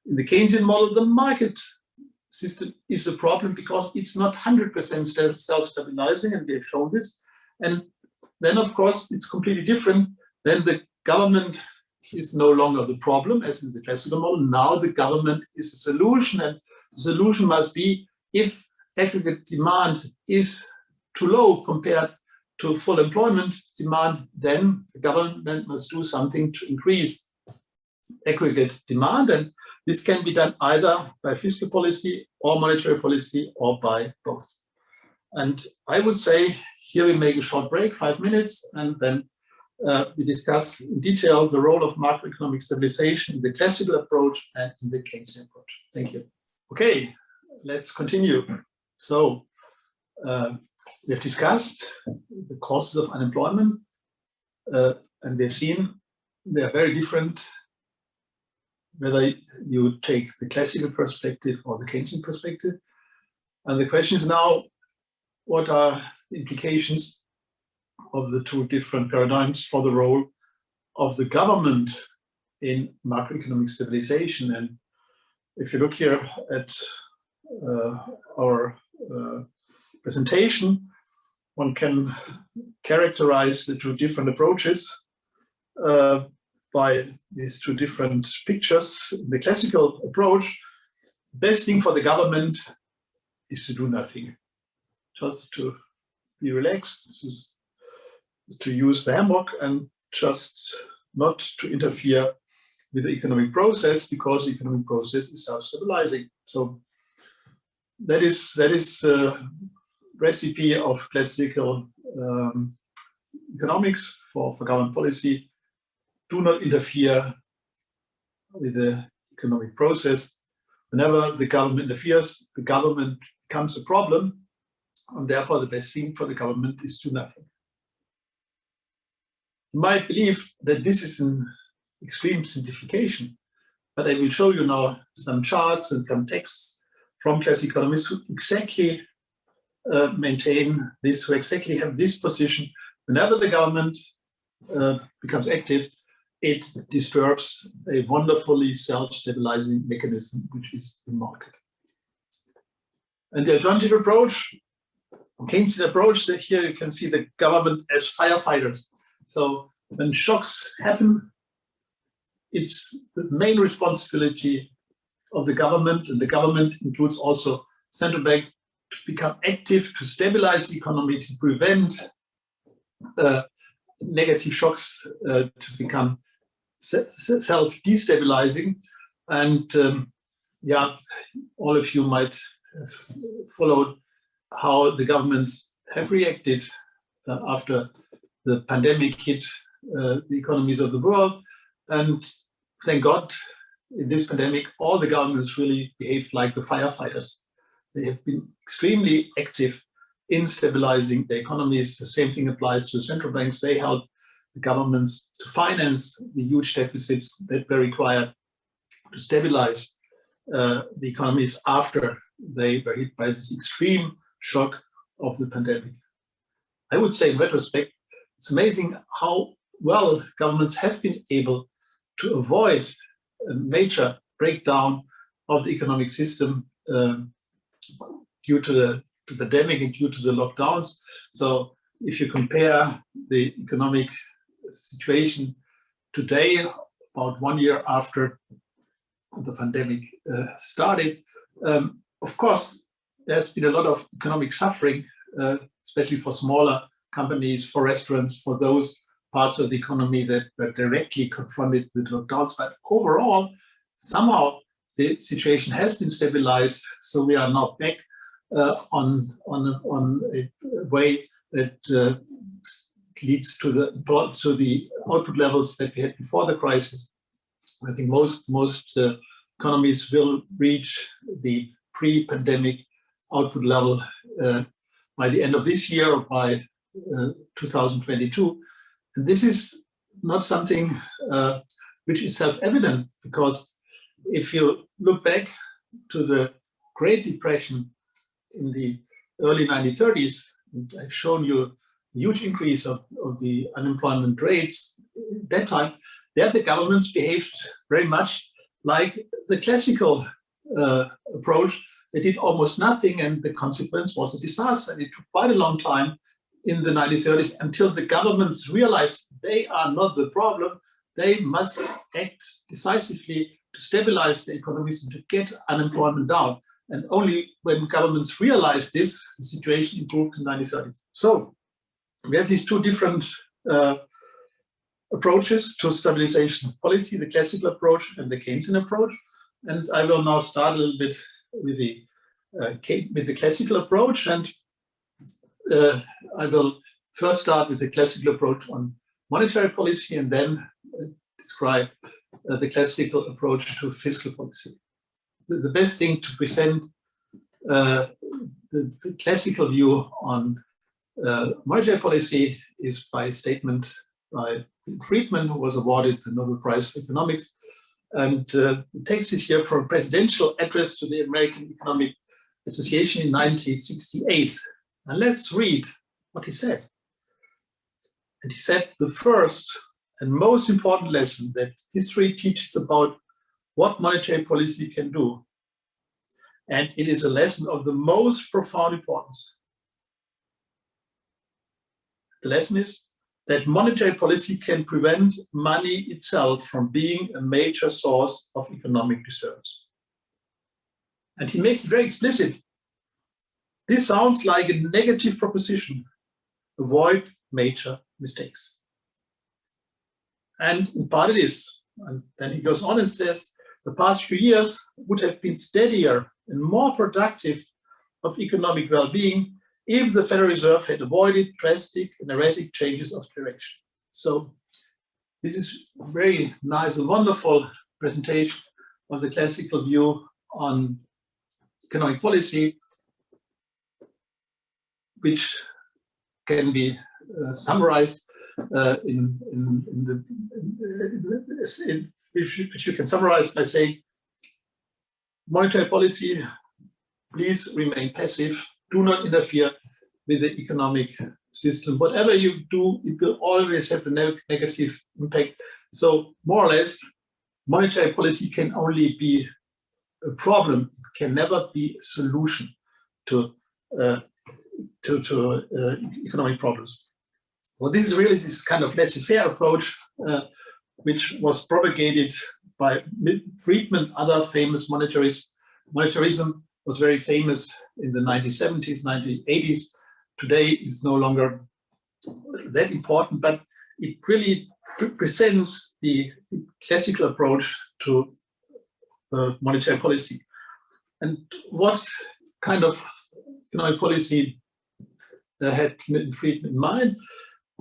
In the Keynesian model, the market system is a problem because it's not 100% self-stabilizing, and we have shown this. And then, of course, it's completely different. Then the government is no longer the problem, as in the classical model. Now the government is a solution, and the solution must be, if aggregate demand is too low compared to full employment demand, then the government must do something to increase aggregate demand. And this can be done either by fiscal policy or monetary policy, or by both. And I would say here we make a short break, 5 minutes, and then we discuss in detail the role of macroeconomic stabilization in the classical approach and in the Keynesian approach. Thank you. Okay, let's continue. So we have discussed the causes of unemployment, and we've seen they are very different whether you take the classical perspective or the Keynesian perspective. And the question is now, what are the implications of the two different paradigms for the role of the government in macroeconomic stabilization? And if you look here at our presentation, one can characterize the two different approaches by these two different pictures. The classical approach, best thing for the government is to do nothing, just to be relaxed, to use the hammock and just not to interfere with the economic process, because the economic process is self-stabilizing. So that is a recipe of classical economics for government policy. Do not interfere with the economic process. Whenever the government interferes, the government becomes a problem, and therefore the best thing for the government is to do nothing. You might believe that this is an extreme simplification, but I will show you now some charts and some texts from classical economists who exactly maintain this, who exactly have this position. Whenever the government becomes active, it disturbs a wonderfully self-stabilizing mechanism, which is the market. And the alternative approach, Keynesian approach, here you can see the government as firefighters. So when shocks happen, it's the main responsibility of the government, and the government includes also central bank, to become active, to stabilize the economy, to prevent negative shocks to become self-destabilizing. And yeah, all of you might have followed how the governments have reacted after the pandemic hit the economies of the world. And thank God, in this pandemic, all the governments really behaved like the firefighters. They have been extremely active in stabilizing the economies. The same thing applies to the central banks. They help the governments to finance the huge deficits that were required to stabilize the economies after they were hit by this extreme shock of the pandemic. I would say in retrospect, it's amazing how well governments have been able to avoid a major breakdown of the economic system due to the pandemic and due to the lockdowns. So if you compare the economic situation today, about 1 year after the pandemic started, of course, there's been a lot of economic suffering, especially for smaller companies, for restaurants, for those parts of the economy that were directly confronted with lockdowns. But overall, somehow the situation has been stabilized. So we are now back on a way that leads to the output levels that we had before the crisis. I think most economies will reach the pre-pandemic output level by the end of this year or by 2022. And this is not something which is self-evident, because if you look back to the Great Depression in the early 1930s, and I've shown you the huge increase of the unemployment rates at that time, there the governments behaved very much like the classical approach. They did almost nothing, and the consequence was a disaster. And it took quite a long time in the 1930s until the governments realized they are not the problem. They must act decisively to stabilize the economies and to get unemployment down. And only when governments realized this, the situation improved in the 1930s. So we have these two different approaches to stabilization policy, the classical approach and the Keynesian approach. And I will now start a little bit with the classical approach. And I will first start with the classical approach on monetary policy and then describe the classical approach to fiscal policy. The best thing to present the classical view on monetary policy is by a statement by Friedman, who was awarded the Nobel Prize for Economics. And the text is here from a presidential address to the American Economic Association in 1968. And let's read what he said. And he said, the first and most important lesson that history teaches about what monetary policy can do, and it is a lesson of the most profound importance. The lesson is that monetary policy can prevent money itself from being a major source of economic disturbance. And he makes it very explicit. This sounds like a negative proposition. Avoid major mistakes. And in part it is. And then he goes on and says, the past few years would have been steadier and more productive of economic well-being if the Federal Reserve had avoided drastic and erratic changes of direction. So this is a very nice and wonderful presentation of the classical view on economic policy, which can be summarized which you can summarize by saying, monetary policy, please remain passive. Do not interfere with the economic system. Whatever you do, it will always have a negative impact. So more or less, monetary policy can only be a problem. It can never be a solution to economic problems. Well, this is really this kind of laissez-faire approach, which was propagated by Friedman, other famous monetarists. Monetarism was very famous in the 1970s, 1980s. Today is no longer that important, but it really presents the classical approach to monetary policy. And what kind of economic policy had Milton Friedman in mind?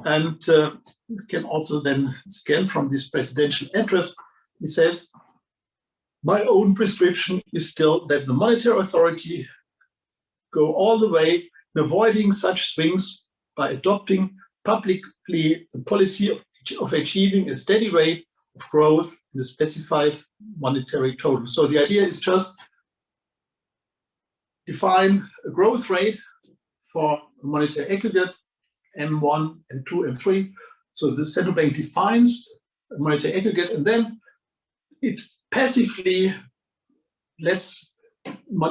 And you can also then scan from this presidential address. He says, my own prescription is still that the monetary authority go all the way in avoiding such swings by adopting publicly the policy of achieving a steady rate of growth in the specified monetary total. So the idea is just define a growth rate for a monetary aggregate, M1, M2, M3. So the central bank defines a monetary aggregate, and then it passively lets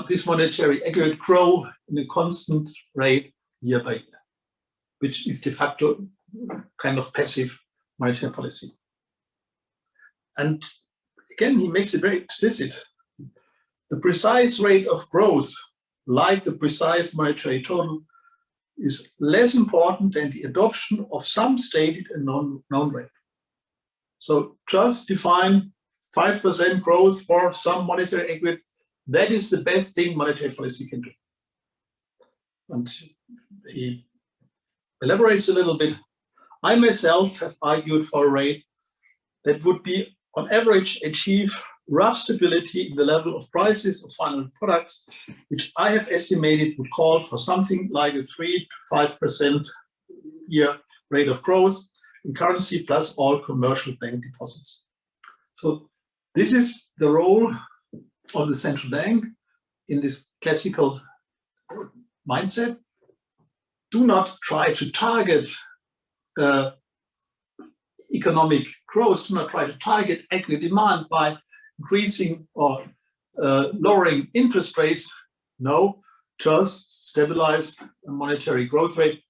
this monetary aggregate grow in a constant rate year by year, which is de facto kind of passive monetary policy. And again, he makes it very explicit. The precise rate of growth, like the precise monetary total, is less important than the adoption of some stated and known rate. So just define 5% growth for some monetary aggregate. That is the best thing monetary policy can do. And he elaborates a little bit. I myself have argued for a rate that would be, on average, achieve rough stability in the level of prices of final products, which I have estimated would call for something like a 3 to 5% year rate of growth in currency plus all commercial bank deposits. So this is the role of the central bank in this classical mindset. Do not try to target economic growth, do not try to target aggregate demand by increasing or lowering interest rates. No, just stabilize a monetary growth rate,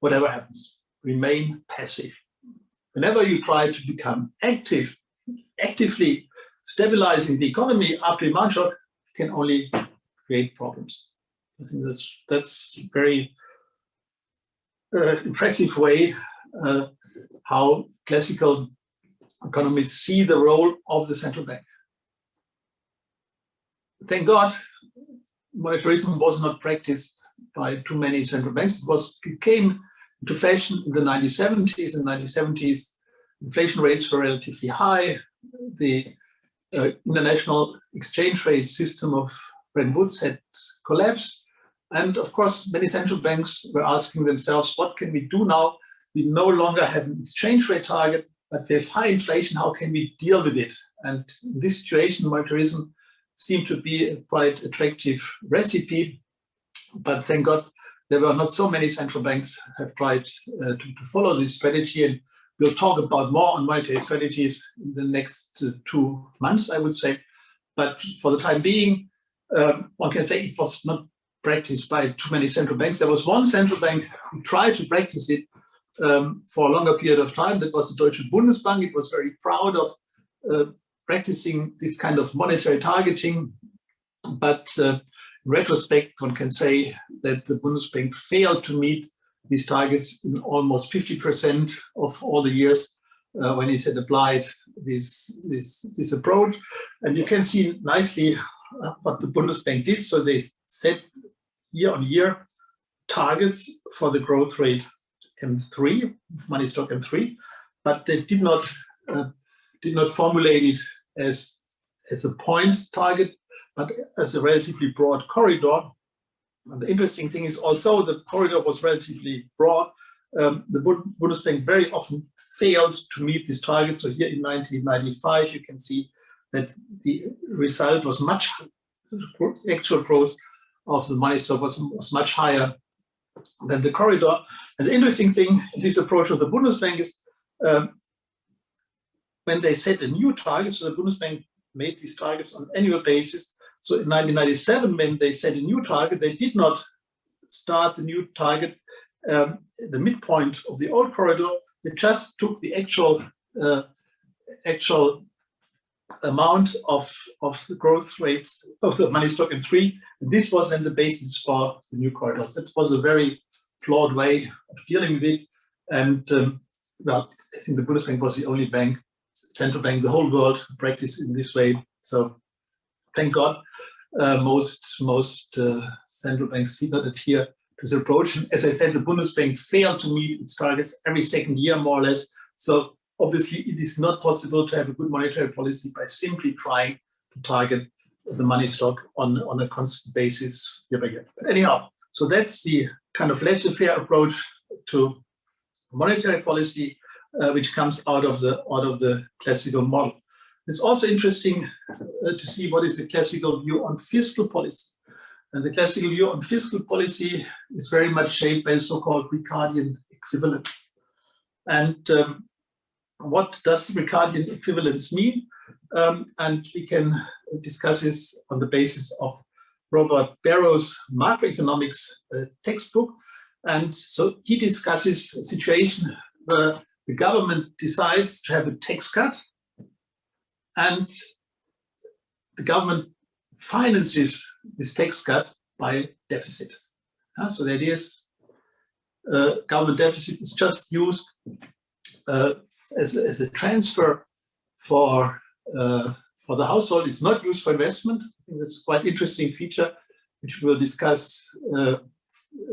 whatever happens. Remain passive. Whenever you try to become actively stabilizing the economy after demand shock, can only create problems. I think that's a very impressive way how classical economists see the role of the central bank. Thank God, monetarism was not practiced by too many central banks. It came into fashion in the 1970s. In the 1970s, inflation rates were relatively high. The international exchange rate system of Bretton Woods had collapsed. And of course, many central banks were asking themselves, what can we do now? We no longer have an exchange rate target, but we have high inflation. How can we deal with it? And in this situation, monetarism seemed to be a quite attractive recipe. But thank God, there were not so many central banks have tried to follow this strategy. And we'll talk about more on monetary strategies in the next 2 months, I would say. But for the time being, one can say it was not practiced by too many central banks. There was one central bank who tried to practice it for a longer period of time. That was the Deutsche Bundesbank. It was very proud of practicing this kind of monetary targeting. But in retrospect, one can say that the Bundesbank failed to meet these targets in almost 50% of all the years when it had applied this approach. And you can see nicely what the Bundesbank did. So they set year-on-year targets for the growth rate M3, money stock M3, but they did not formulate it as a point target, but as a relatively broad corridor. And the interesting thing is, although the corridor was relatively broad, the Bundesbank very often failed to meet this target. So here in 1995, you can see that the result was much, actual growth of the money stock was much higher than the corridor. And the interesting thing in this approach of the Bundesbank is when they set a new target, so the Bundesbank made these targets on an annual basis. So in 1997, when they set a new target, they did not start the new target the midpoint of the old corridor. They just took the actual amount of the growth rate of the money stock in 3. And this was then the basis for the new corridors. It was a very flawed way of dealing with it. And well, I think the Bundesbank was the only bank, central bank, the whole world practiced in this way. So thank God, most central banks did not adhere to this approach. And as I said, the Bundesbank failed to meet its targets every second year, more or less. So obviously, it is not possible to have a good monetary policy by simply trying to target the money stock on a constant basis year by year. But anyhow, so that's the kind of laissez-faire approach to monetary policy, which comes out of the classical model. It's also interesting to see what is the classical view on fiscal policy. And the classical view on fiscal policy is very much shaped by the so-called Ricardian equivalence. And what does Ricardian equivalence mean? And we can discuss this on the basis of Robert Barrow's Macroeconomics textbook. And so he discusses a situation where the government decides to have a tax cut, and the government finances this tax cut by deficit. So the idea is government deficit is just used as a transfer for the household. It's not used for investment. I think that's a quite interesting feature, which we'll discuss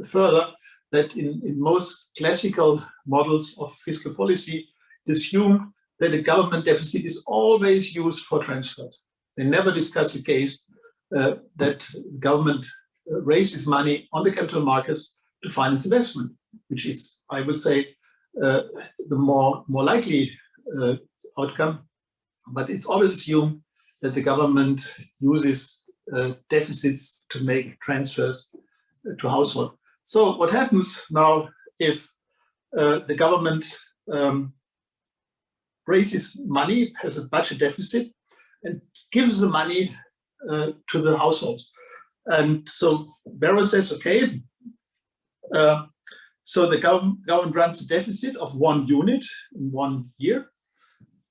further, that in most classical models of fiscal policy, it assume that the government deficit is always used for transfer. They never discuss the case that the government raises money on the capital markets to finance investment, which is, I would say, the more likely outcome. But it's always assumed that the government uses deficits to make transfers to household. So what happens now if the government raises money, has a budget deficit, and gives the money to the households? And so Barrow says, okay, so the government runs a deficit of 1 unit in 1 year,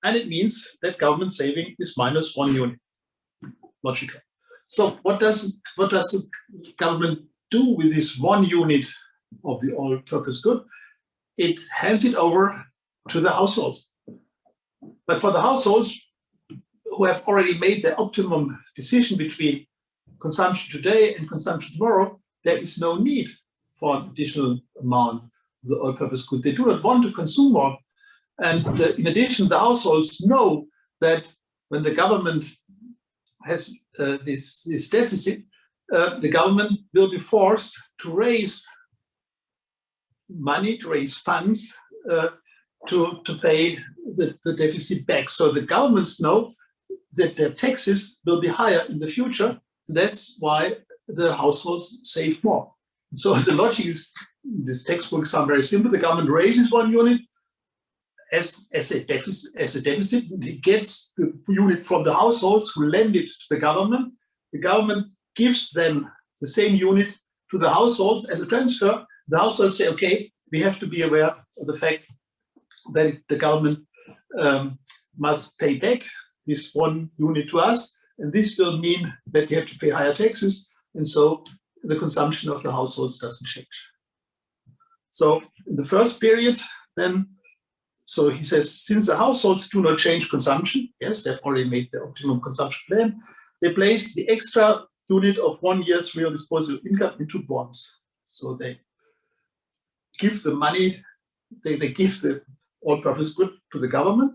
and it means that government saving is minus 1 unit. Logical. So what does the government do with this 1 unit of the all-purpose good? It hands it over to the households. But for the households who have already made their optimum decision between consumption today and consumption tomorrow, there is no need for an additional amount of the all-purpose good. They do not want to consume more. And in addition, the households know that when the government has this deficit, the government will be forced to raise money, to raise funds to pay the deficit back. So the governments know that their taxes will be higher in the future. That's why the households save more. So the logic is, this textbook sounds very simple. The government raises 1 unit as a deficit. It gets the unit from the households who lend it to the government. The government gives then the same unit to the households as a transfer. The households say, okay, we have to be aware of the fact that the government must pay back this 1 unit to us, and this will mean that we have to pay higher taxes, and so the consumption of the households doesn't change. So in the first period, then, so he says, since the households do not change consumption, yes, they've already made their optimum consumption plan, they place the extra unit of 1 year's real disposable income into bonds. So they give the money, they give the all-purpose good to the government,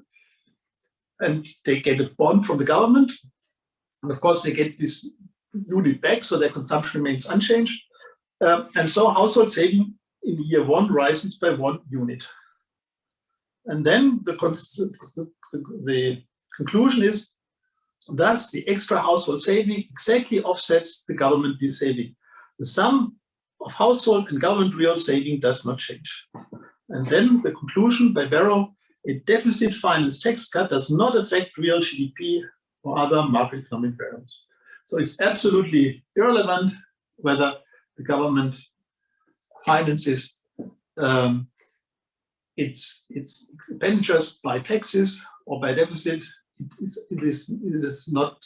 and they get a bond from the government. And of course, they get this unit back, so their consumption remains unchanged. And so household saving in year 1 rises by 1 unit. And then the conclusion is, thus the extra household saving exactly offsets the government saving. The sum of household and government real saving does not change. And then the conclusion by Barrow, a deficit finance tax cut does not affect real GDP or other macroeconomic variables. So it's absolutely irrelevant whether the government finances its expenditures by taxes or by deficit. It's not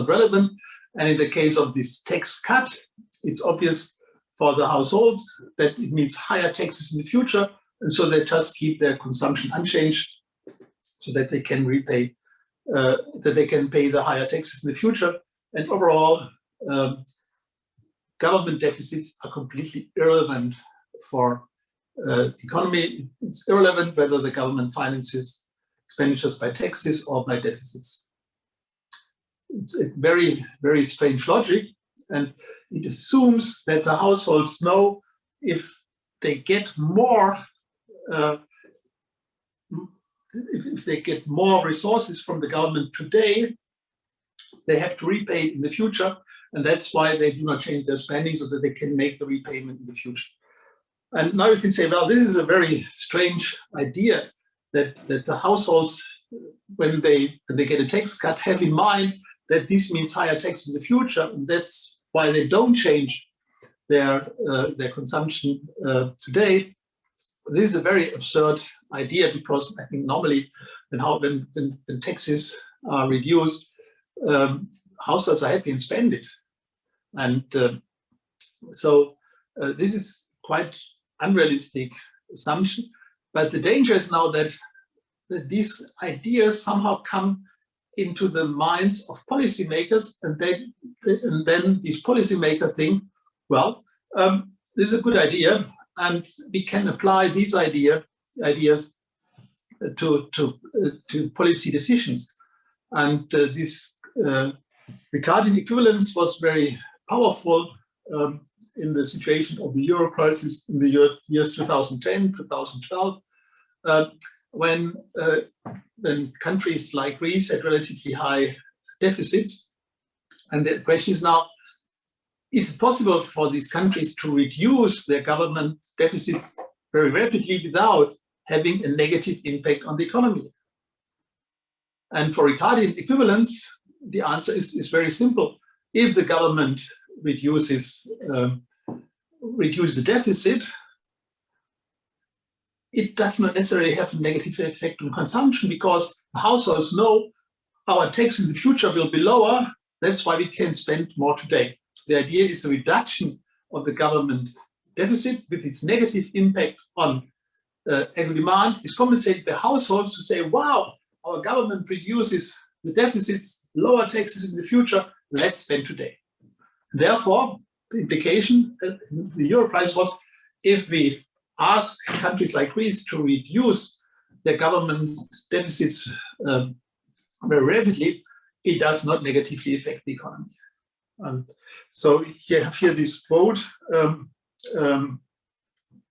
relevant. And in the case of this tax cut, it's obvious for the households that it means higher taxes in the future, and so they just keep their consumption unchanged, so that they can repay, that they can pay the higher taxes in the future. And overall, government deficits are completely irrelevant for the economy. It's irrelevant whether the government finances expenditures by taxes or by deficits. It's a very, very strange logic, and it assumes that the households know if they get more, if they get more resources from the government today, they have to repay it in the future, and that's why they do not change their spending so that they can make the repayment in the future. And now you can say, well, this is a very strange idea that the households, when they get a tax cut, have in mind that this means higher taxes in the future, and that's why they don't change their consumption today. This is a very absurd idea, because I think normally when taxes are reduced, households are happy and spend it. And so this is quite unrealistic assumption. But the danger is now that these ideas somehow come into the minds of policymakers, and then these policymakers think, well, this is a good idea, and we can apply these ideas to policy decisions. And this Ricardian equivalence was very powerful in the situation of the euro crisis in the years 2010, 2012, when countries like Greece had relatively high deficits. And the question is now, is it possible for these countries to reduce their government deficits very rapidly without having a negative impact on the economy? And for Ricardian equivalence, the answer is very simple. If the government reduces the deficit, it does not necessarily have a negative effect on consumption, because households know our tax in the future will be lower. That's why we can spend more today. So the idea is a reduction of the government deficit with its negative impact on aggregate demand is compensated by households who say, wow, our government reduces the deficits, lower taxes in the future, let's spend today. Therefore, the implication in the euro crisis was, if we ask countries like Greece to reduce their government deficits very rapidly, it does not negatively affect the economy. And so you have here this quote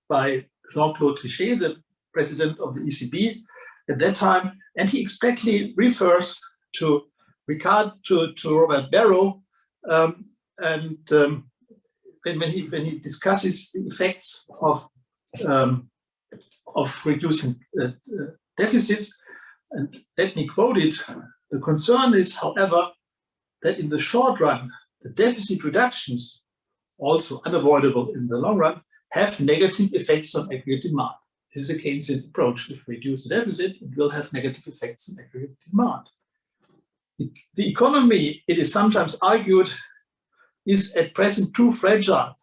by Jean-Claude Trichet, the president of the ECB at that time, and he exactly refers to Robert Barrow, and when he discusses the effects of reducing deficits, and let me quote it: the concern is, however, that in the short run, the deficit reductions, also unavoidable in the long run, have negative effects on aggregate demand. This is a Keynesian approach. If we reduce the deficit, it will have negative effects on aggregate demand. The economy, it is sometimes argued, is at present too fragile,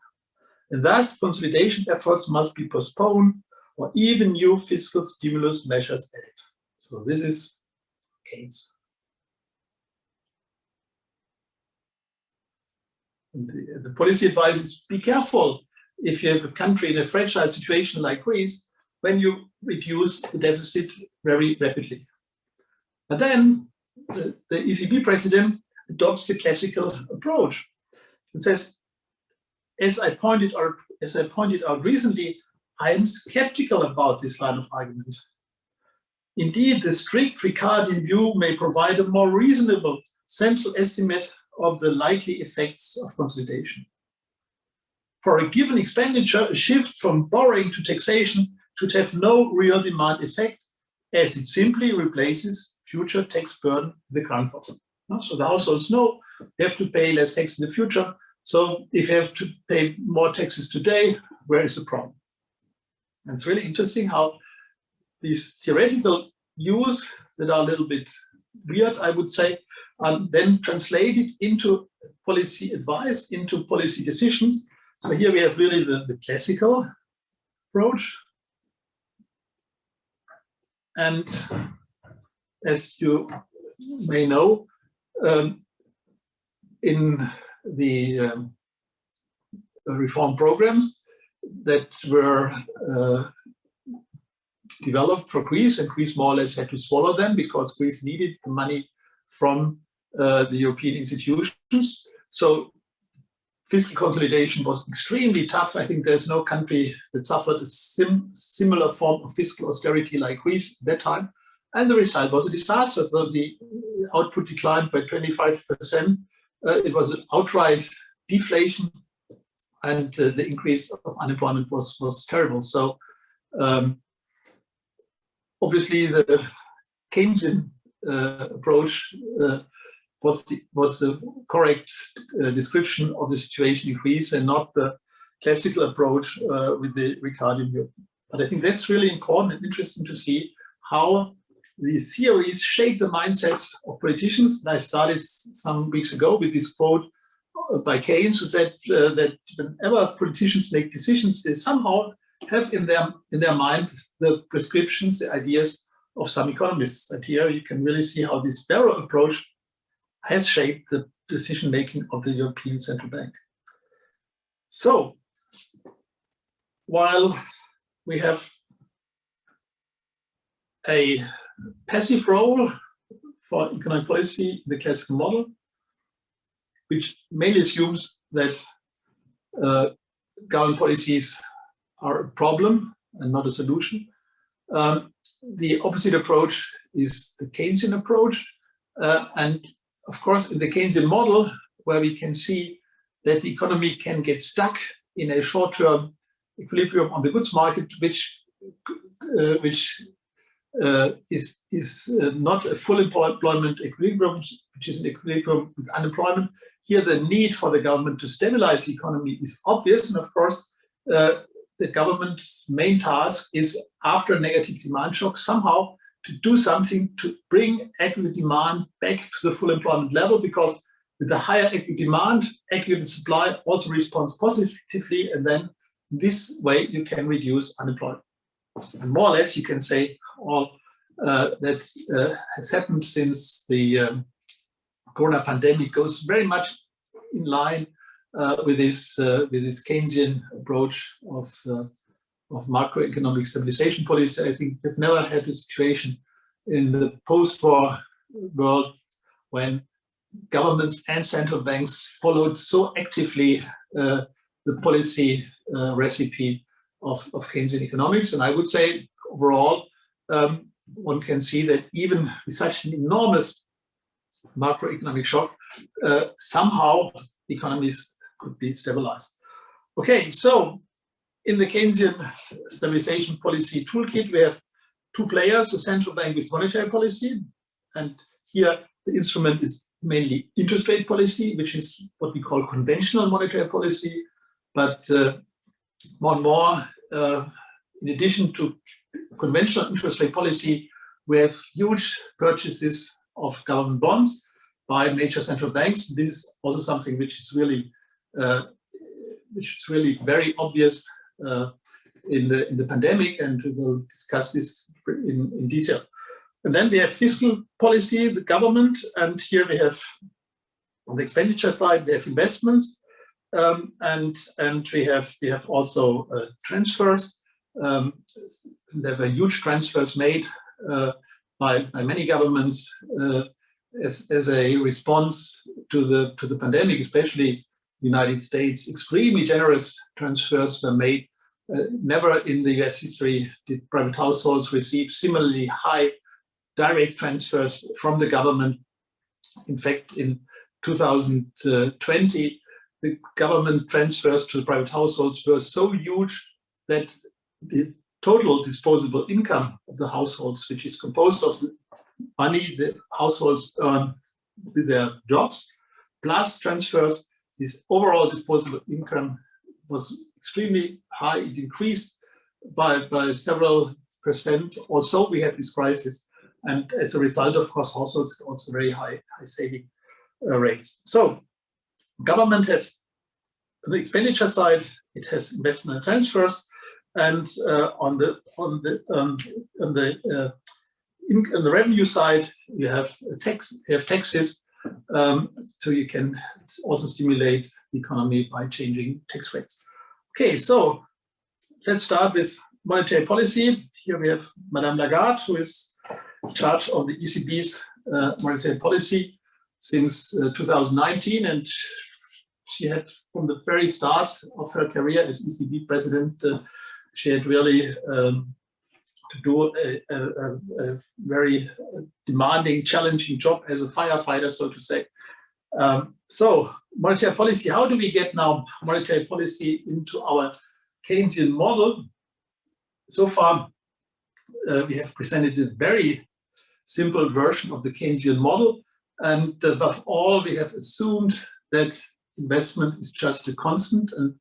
and thus consolidation efforts must be postponed or even new fiscal stimulus measures added. So this is Keynes. And the policy advice is, be careful if you have a country in a fragile situation like Greece, when you reduce the deficit very rapidly. And then the ECB president adopts the classical approach and says, as I pointed out recently, I am skeptical about this line of argument. Indeed, the strict Ricardian view may provide a more reasonable central estimate of the likely effects of consolidation. For a given expenditure, a shift from borrowing to taxation should have no real demand effect, as it simply replaces future tax burden with the current one. No? So the households know they have to pay less tax in the future. So if you have to pay more taxes today, where is the problem? And it's really interesting how these theoretical views that are a little bit weird, I would say, are then translated into policy advice, into policy decisions. So here we have really the classical approach. And as you may know, in the reform programs that were developed for Greece, and Greece more or less had to swallow them because Greece needed the money from the European institutions. So fiscal consolidation was extremely tough. I think there's no country that suffered a similar form of fiscal austerity like Greece at that time. And the result was a disaster. So the output declined by 25%. It was an outright deflation, and the increase of unemployment was terrible. So obviously the Keynesian approach was the correct description of the situation in Greece, and not the classical approach with the Ricardian view. But I think that's really important and interesting to see how the theories shape the mindsets of politicians. And I started some weeks ago with this quote by Keynes, who said that whenever politicians make decisions, they somehow have in their mind the prescriptions, the ideas of some economists. And here you can really see how this Barrow approach has shaped the decision-making of the European Central Bank. So, while we have a passive role for economic policy in the classical model, which mainly assumes that government policies are a problem and not a solution, the opposite approach is the Keynesian approach. And of course, in the Keynesian model, where we can see that the economy can get stuck in a short-term equilibrium on the goods market, which is not a full employment equilibrium, which is an equilibrium with unemployment. Here, the need for the government to stabilize the economy is obvious. And of course, the government's main task is, after a negative demand shock, somehow to do something to bring aggregate demand back to the full employment level, because with the higher aggregate demand, aggregate supply also responds positively, and then this way you can reduce unemployment. And more or less you can say all that has happened since the corona pandemic goes very much in line with this Keynesian approach of macroeconomic stabilization policy. I think we've never had a situation in the post-war world when governments and central banks followed so actively the policy recipe of Keynesian economics. And I would say overall, one can see that even with such an enormous macroeconomic shock, somehow economies could be stabilized. Okay, so in the Keynesian stabilization policy toolkit, we have two players: the central bank with monetary policy, and here the instrument is mainly interest rate policy, which is what we call conventional monetary policy. But more and more, in addition to conventional interest rate policy, we have huge purchases of government bonds by major central banks. This is also something which is really very obvious in the pandemic, and we will discuss this in detail. And then we have fiscal policy, the government, and here we have, on the expenditure side, we have investments, and we have also transfers. There were huge transfers made by many governments as a response to the pandemic, especially the United States. Extremely generous transfers were made. Never in the US history did private households receive similarly high direct transfers from the government. In fact, in 2020, the government transfers to the private households were so huge that the total disposable income of the households, which is composed of money the households earn with their jobs, plus transfers. This overall disposable income was extremely high. It increased by several percent. Also, we had this crisis, and as a result, of course, households also very high saving rates. So, government has, on the expenditure side, it has investment and transfers, and on the revenue side, you have taxes. So you can also stimulate the economy by changing tax rates. Okay, so let's start with monetary policy. Here we have Madame Lagarde, who is in charge of the ECB's monetary policy since 2019, and she had, from the very start of her career as ECB president, she had really to do a very demanding, challenging job as a firefighter, so to say. So monetary policy, how do we get now monetary policy into our Keynesian model? So far, we have presented a very simple version of the Keynesian model. And above all, we have assumed that investment is just a constant. And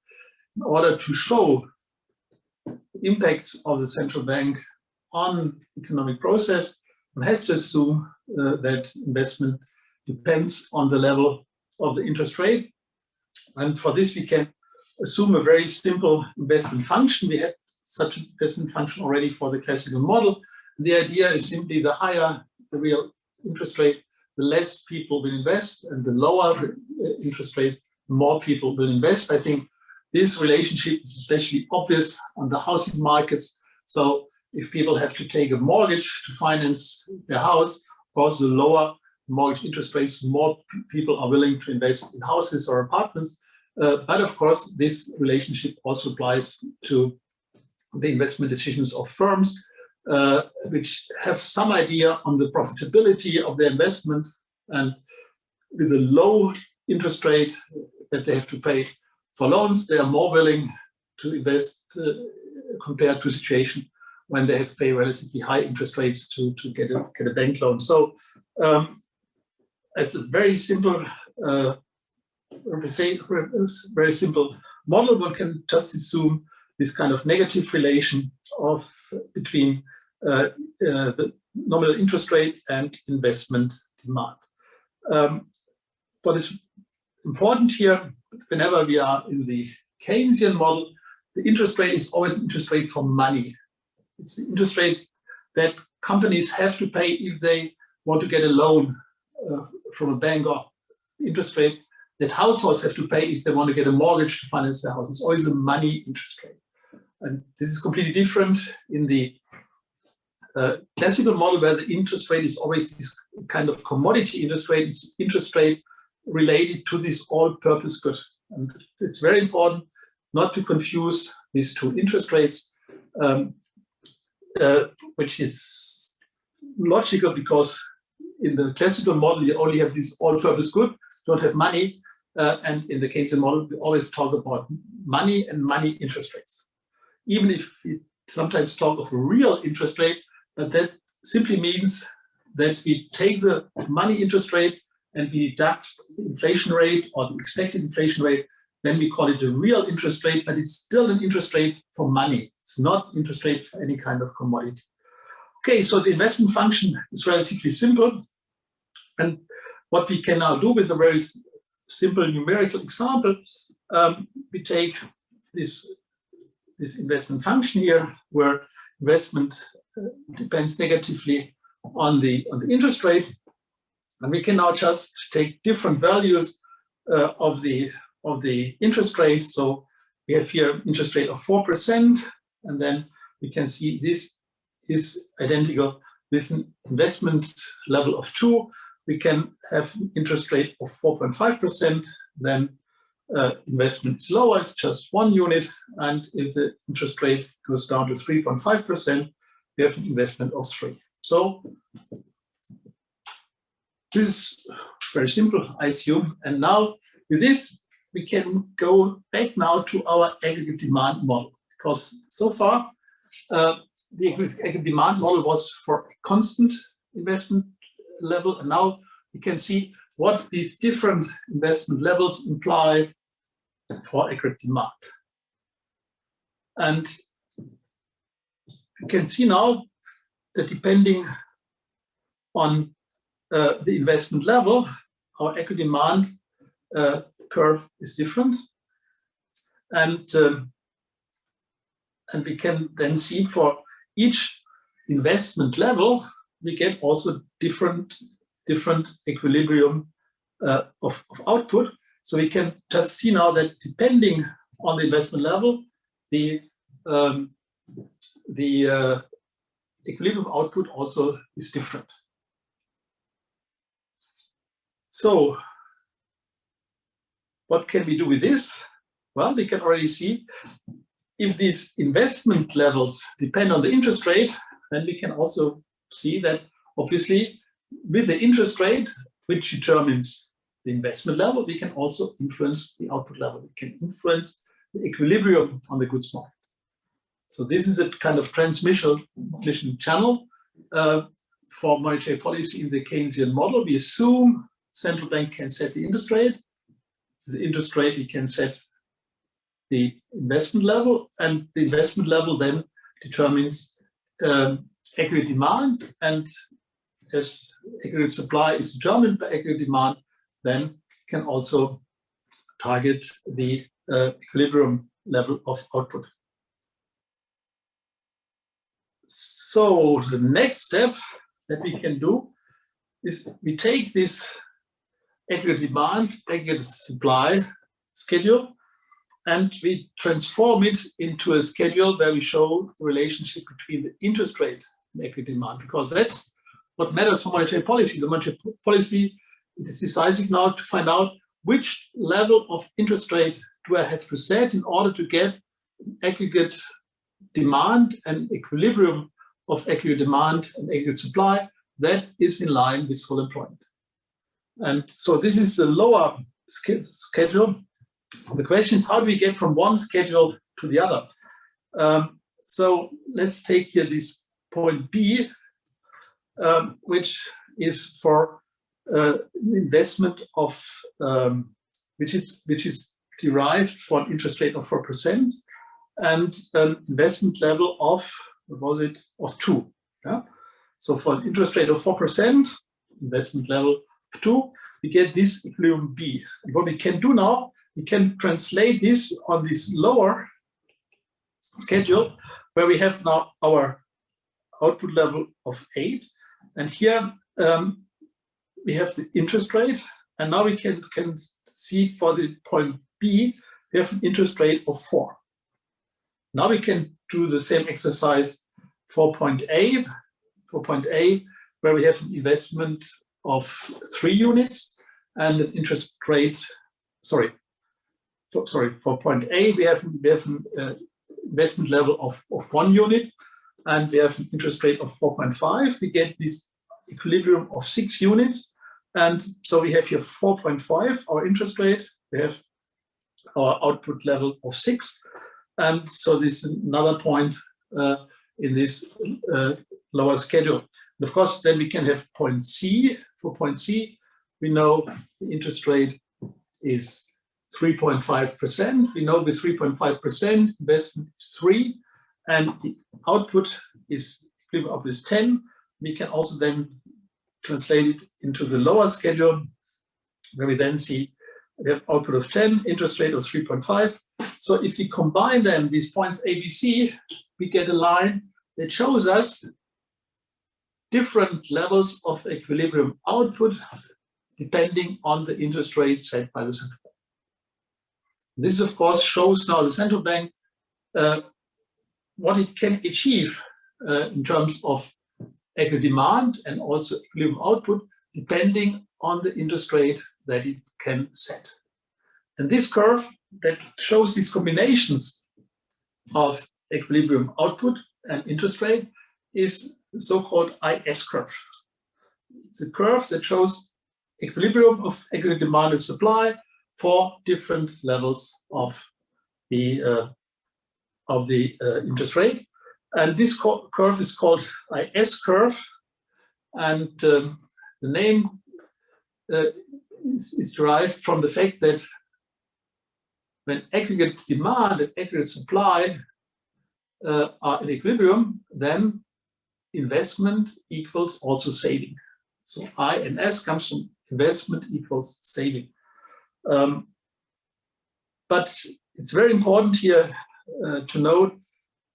in order to show the impact of the central bank on economic process, one has to assume that investment depends on the level of the interest rate. And for this, we can assume a very simple investment function. We had such an investment function already for the classical model. The idea is simply the higher the real interest rate, the less people will invest, and the lower the interest rate, the more people will invest. I think this relationship is especially obvious on the housing markets. So if people have to take a mortgage to finance their house, of course, the lower mortgage interest rates, the more people are willing to invest in houses or apartments. But of course, this relationship also applies to the investment decisions of firms, which have some idea on the profitability of their investment. And with a low interest rate that they have to pay for loans, they are more willing to invest compared to a situation when they have to pay relatively high interest rates to get a bank loan. So it's a very simple, very simple model. One can just assume this kind of negative relation between the nominal interest rate and investment demand. What is important here, whenever we are in the Keynesian model, the interest rate is always an interest rate for money. It's the interest rate that companies have to pay if they want to get a loan from a bank, or interest rate that households have to pay if they want to get a mortgage to finance their house. It's always a money interest rate. And this is completely different in the classical model, where the interest rate is always this kind of commodity interest rate. It's interest rate related to this all-purpose good. And it's very important not to confuse these two interest rates, which is logical, because in the classical model, you only have this all-purpose good, don't have money. And in the Keynesian model, we always talk about money and money interest rates. Even if we sometimes talk of a real interest rate, but that simply means that we take the money interest rate and we deduct the inflation rate or the expected inflation rate, then we call it a real interest rate, but it's still an interest rate for money. It's not interest rate for any kind of commodity. Okay, so the investment function is relatively simple. And what we can now do with a very simple numerical example, we take this investment function here, where investment depends negatively on the interest rate. And we can now just take different values of the interest rate. So we have here an interest rate of 4%, and then we can see this is identical with an investment level of 2. We can have an interest rate of 4.5%, then investment is lower, it's just 1 unit, and if the interest rate goes down to 3.5%, we have an investment of 3. So this is very simple, I assume. And now with this, we can go back now to our aggregate demand model, because so far the aggregate demand model was for a constant investment level, and now we can see what these different investment levels imply for aggregate demand. And you can see now that depending on the investment level, our aggregate demand curve is different. And we can then see for each investment level, we get also different equilibrium of output. So we can just see now that depending on the investment level, the equilibrium output also is different. So what can we do with this? Well, we can already see if these investment levels depend on the interest rate, then we can also see that obviously with the interest rate, which determines the investment level, we can also influence the output level. We can influence the equilibrium on the goods market. So this is a kind of transmission channel for monetary policy in the Keynesian model. We assume central bank can set the interest rate. The interest rate, it can set the investment level, and the investment level then determines aggregate demand. And as aggregate supply is determined by aggregate demand, then can also target the equilibrium level of output. So the next step that we can do is we take this aggregate demand, aggregate supply schedule, and we transform it into a schedule where we show the relationship between the interest rate and aggregate demand, because that's what matters for monetary policy. The monetary policy, it is decisive now to find out which level of interest rate do I have to set in order to get aggregate demand and equilibrium of aggregate demand and aggregate supply that is in line with full employment. And so this is the lower schedule. The question is, how do we get from one schedule to the other? So let's take here this point B, which is for investment of which is derived for an interest rate of 4% and an investment level of, what was it, of 2. Yeah? So for an interest rate of 4%, investment level of 2, we get this equilibrium B. And what we can do now, we can translate this on this lower schedule where we have now our output level of 8. And here we have the interest rate. And now we can see for the point B, we have an interest rate of 4. Now we can do the same exercise for point A, where we have an investment of 3 units and an interest rate, for point A, we have an investment level of 1 unit, and we have an interest rate of 4.5. We get this equilibrium of 6 units. And so we have here 4.5, our interest rate. We have our output level of 6. And so this is another point in this lower schedule. And of course, then we can have point C. For point C, we know the interest rate is 3.5%. We know with 3.5%, investment is 3, and the output is 10. We can also then translate it into the lower schedule, where we then see we have output of 10, interest rate of 3.5. So if we combine then these points A, B, C, we get a line that shows us different levels of equilibrium output depending on the interest rate set by the central bank. This, of course, shows now the central bank what it can achieve in terms of aggregate demand and also equilibrium output depending on the interest rate that it can set. And this curve that shows these combinations of equilibrium output and interest rate is the so-called IS curve. It's a curve that shows equilibrium of aggregate demand and supply for different levels of the interest rate. And this curve is called IS curve. And the name is derived from the fact that when aggregate demand and aggregate supply are in equilibrium, then investment equals also saving. So I and S comes from investment equals saving. But it's very important here to note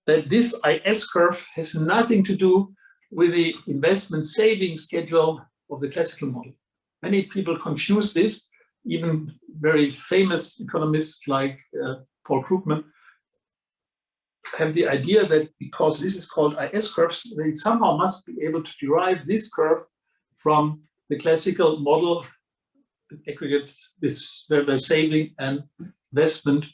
that this IS curve has nothing to do with the investment saving schedule of the classical model. Many people confuse this, even very famous economists like Paul Krugman have the idea that because this is called IS curves, they somehow must be able to derive this curve from the classical model aggregate with where saving and investment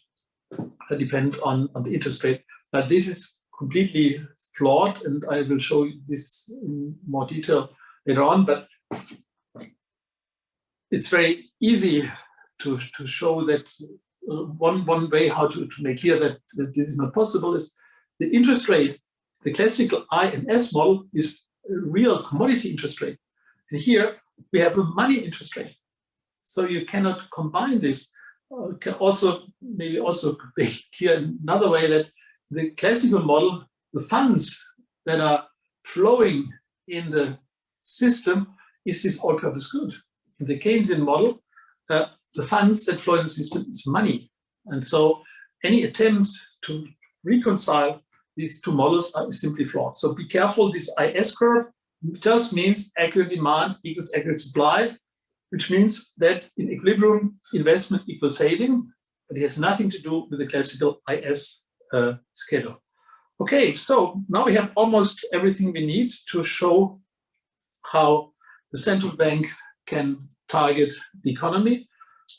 depend on the interest rate. But this is completely flawed, and I will show you this in more detail later on. But it's very easy to show that one way how to make clear that this is not possible is the interest rate. The classical I and S model is a real commodity interest rate. And here we have a money interest rate. So you cannot combine this. Can also maybe also make clear another way that the classical model, the funds that are flowing in the system is this all-purpose good. In the Keynesian model, the funds that flow in the system is money. And so any attempt to reconcile these two models is simply flawed. So be careful, this IS curve just means aggregate demand equals aggregate supply, which means that in equilibrium, investment equals saving, but it has nothing to do with the classical IS schedule. Okay, so now we have almost everything we need to show how the central bank can target the economy.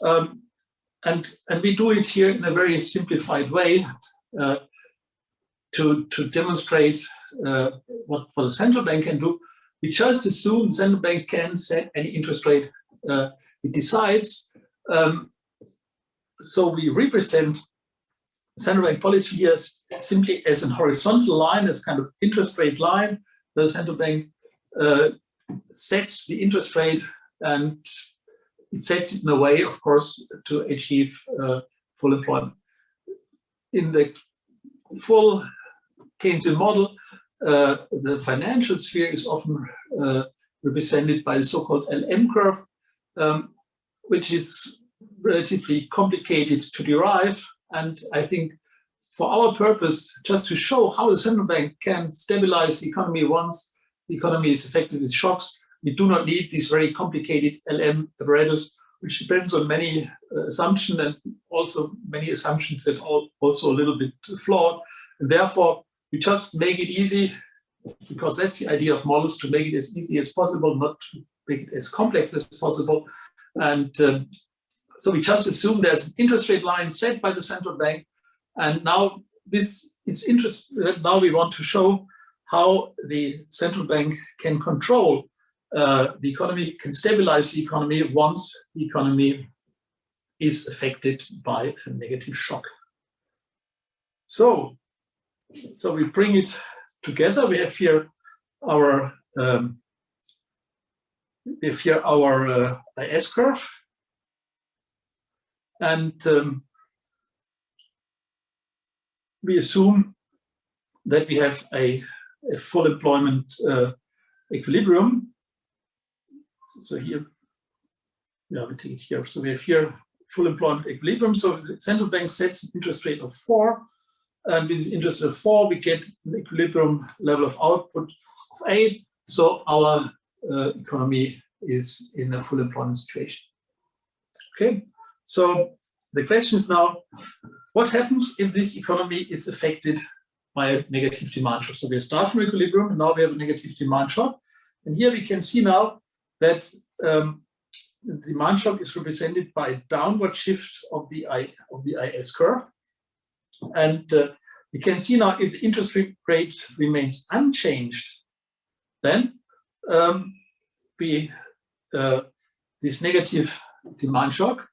And we do it here in a very simplified way to demonstrate what the central bank can do. We just assume the central bank can set any interest rate it decides. So we represent central bank policy here simply as a horizontal line, as kind of interest rate line, where the central bank sets the interest rate, and it sets it in a way, of course, to achieve full employment. In the full Keynesian model, the financial sphere is often represented by the so-called LM curve, which is relatively complicated to derive. And I think for our purpose, just to show how the central bank can stabilize the economy once the economy is affected with shocks, we do not need this very complicated LM apparatus, which depends on many assumptions, and also many assumptions that are also a little bit flawed. And therefore, we just make it easy, because that's the idea of models, to make it as easy as possible, not to make it as complex as possible. And so we just assume there's an interest rate line set by the central bank. And now with its interest, now we want to show how the central bank can control the economy, can stabilize the economy once the economy is affected by a negative shock. So we bring it together. We have here our IS curve, and we assume that we have a full employment equilibrium. So here, yeah, we take it here. So we have here full employment equilibrium. So the central bank sets an interest rate of 4. And with the interest rate of 4, we get an equilibrium level of output of 8. So our economy is in a full employment situation. Okay, so the question is now, what happens if this economy is affected by a negative demand shock? So we start from equilibrium, and now we have a negative demand shock. And here we can see now that the demand shock is represented by a downward shift of the IS curve. And we can see now if the interest rate remains unchanged, then this negative demand shock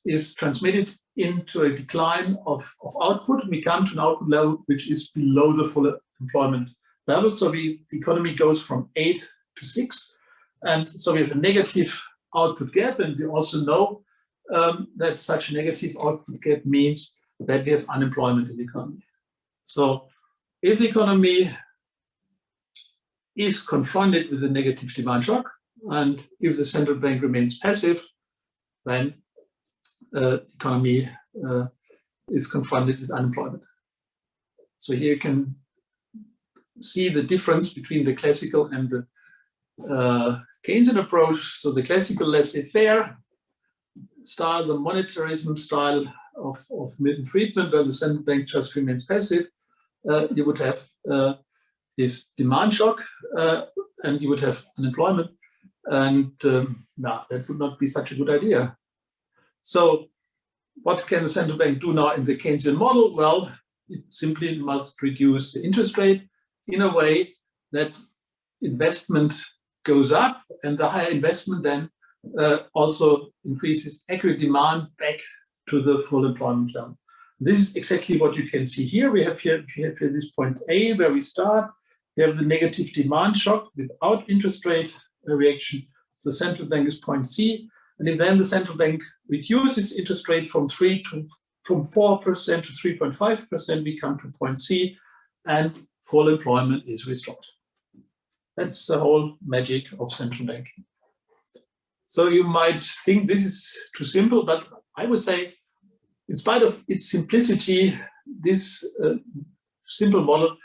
is transmitted into a decline of output, and we come to an output level which is below the full employment level. So the economy goes from 8 to 6, and so we have a negative output gap, and we also know that such a negative output gap means that we have unemployment in the economy. So if the economy is confronted with a negative demand shock, and if the central bank remains passive, then the economy is confronted with unemployment. So here you can see the difference between the classical and the Keynesian approach. So the classical laissez-faire style, the monetarism style of Milton Friedman, where the central bank just remains passive, you would have this demand shock and you would have unemployment. And that would not be such a good idea. So what can the central bank do now in the Keynesian model? Well, it simply must reduce the interest rate in a way that investment goes up, and the higher investment then also increases aggregate demand back to the full employment level. This is exactly what you can see here. We have here this point A where we start. We have the negative demand shock without interest rate reaction. The central bank is point C, and if then the central bank reduces interest rate from 4% to 3.5%, we come to point C, and full employment is restored. That's the whole magic of central banking. So you might think this is too simple, but I would say, in spite of its simplicity, this simple model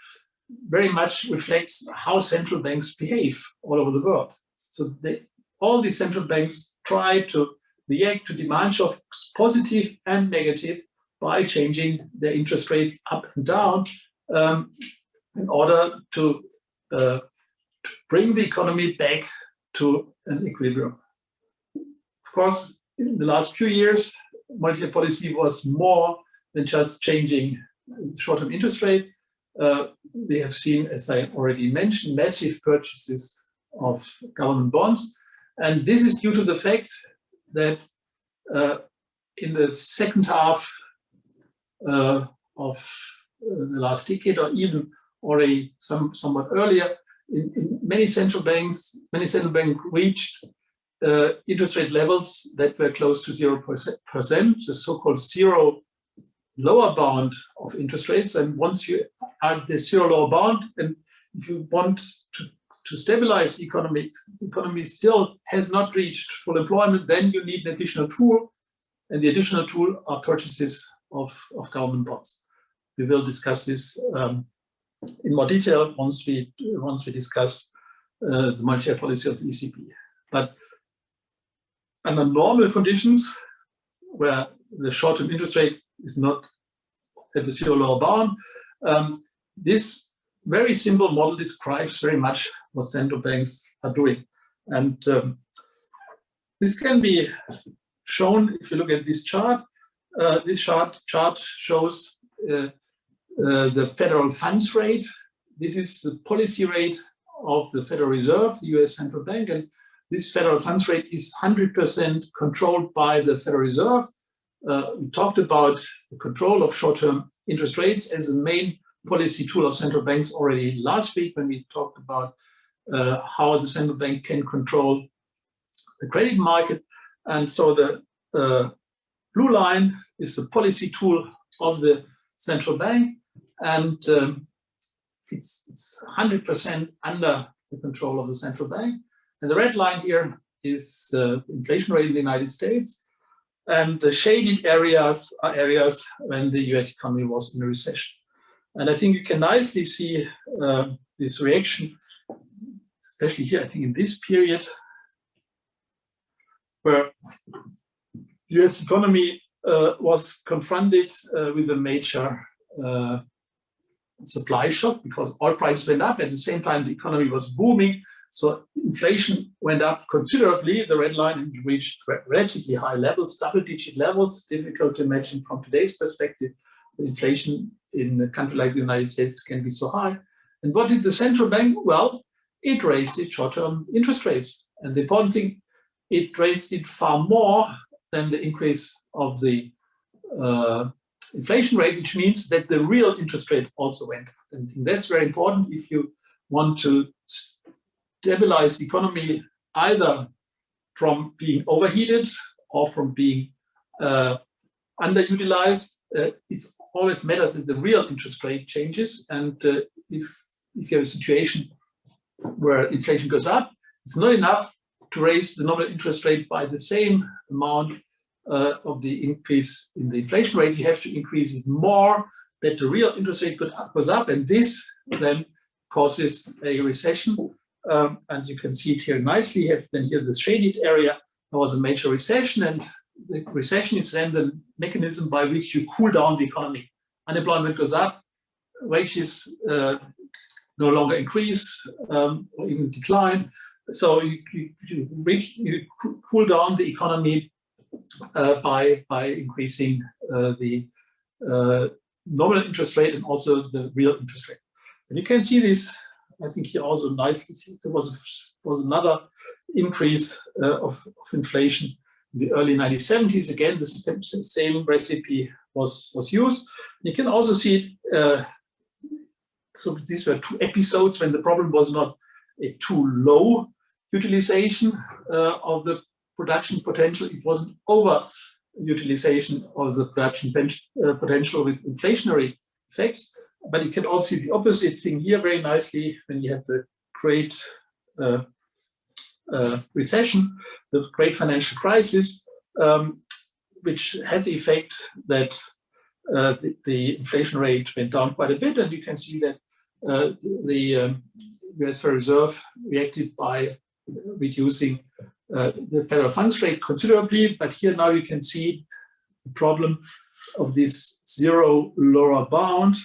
very much reflects how central banks behave all over the world. So all the central banks try to react to demand shocks, positive and negative, by changing their interest rates up and down in order to bring the economy back to an equilibrium. Of course, in the last few years, monetary policy was more than just changing short-term interest rate. We have seen, as I already mentioned, massive purchases of government bonds. And this is due to the fact that in the second half of the last decade, or even already somewhat earlier, in many central banks reached interest rate levels that were close to 0%, the so-called zero lower bound of interest rates. And once you are at the zero lower bound, and if you want to stabilize the economy still has not reached full employment, then you need an additional tool, and the additional tool are purchases of government bonds. We will discuss this in more detail once we discuss the monetary policy of the ECB. But under normal conditions, where the short-term interest rate is not at the zero lower bound, this very simple model describes very much what central banks are doing. And this can be shown if you look at this chart. This chart shows the federal funds rate. This is the policy rate of the Federal Reserve, the US central bank, and this federal funds rate is 100% controlled by the Federal Reserve. We talked about the control of short-term interest rates as a main policy tool of central banks already last week when we talked about how the central bank can control the credit market. And so the blue line is the policy tool of the central bank, and it's 100% under the control of the central bank. And the red line here is the inflation rate in the United States. And the shaded areas are areas when the US economy was in a recession. And I think you can nicely see this reaction, especially here, I think in this period, where the US economy was confronted with a major supply shock because oil prices went up. At the same time, the economy was booming. So inflation went up considerably. The red line reached relatively high levels, double-digit levels. Difficult to imagine from today's perspective that inflation in a country like the United States can be so high. And what did the central bank? Well, it raised its short-term interest rates. And the important thing, it raised it far more than the increase of the inflation rate, which means that the real interest rate also went up. And I think that's very important if you want to stabilize the economy either from being overheated or from being underutilized. It always matters that the real interest rate changes. And if you have a situation where inflation goes up, it's not enough to raise the nominal interest rate by the same amount of the increase in the inflation rate. You have to increase it more, that the real interest rate goes up, and this then causes a recession. And you can see it here nicely. You have then here the shaded area. There was a major recession, and the recession is then the mechanism by which you cool down the economy. Unemployment goes up, wages no longer increase or even decline. So you cool down the economy by increasing the nominal interest rate and also the real interest rate. And you can see this, I think here also nicely. There was another increase of inflation in the early 1970s. Again, the same recipe was used. You can also see it. So these were two episodes when the problem was not a too low utilization of the production potential. It was an over utilization of the production potential with inflationary effects. But you can also see the opposite thing here very nicely when you had the great recession, the great financial crisis, which had the effect that the inflation rate went down quite a bit. And you can see that the US Federal Reserve reacted by reducing the federal funds rate considerably. But here now you can see the problem of this zero lower bound.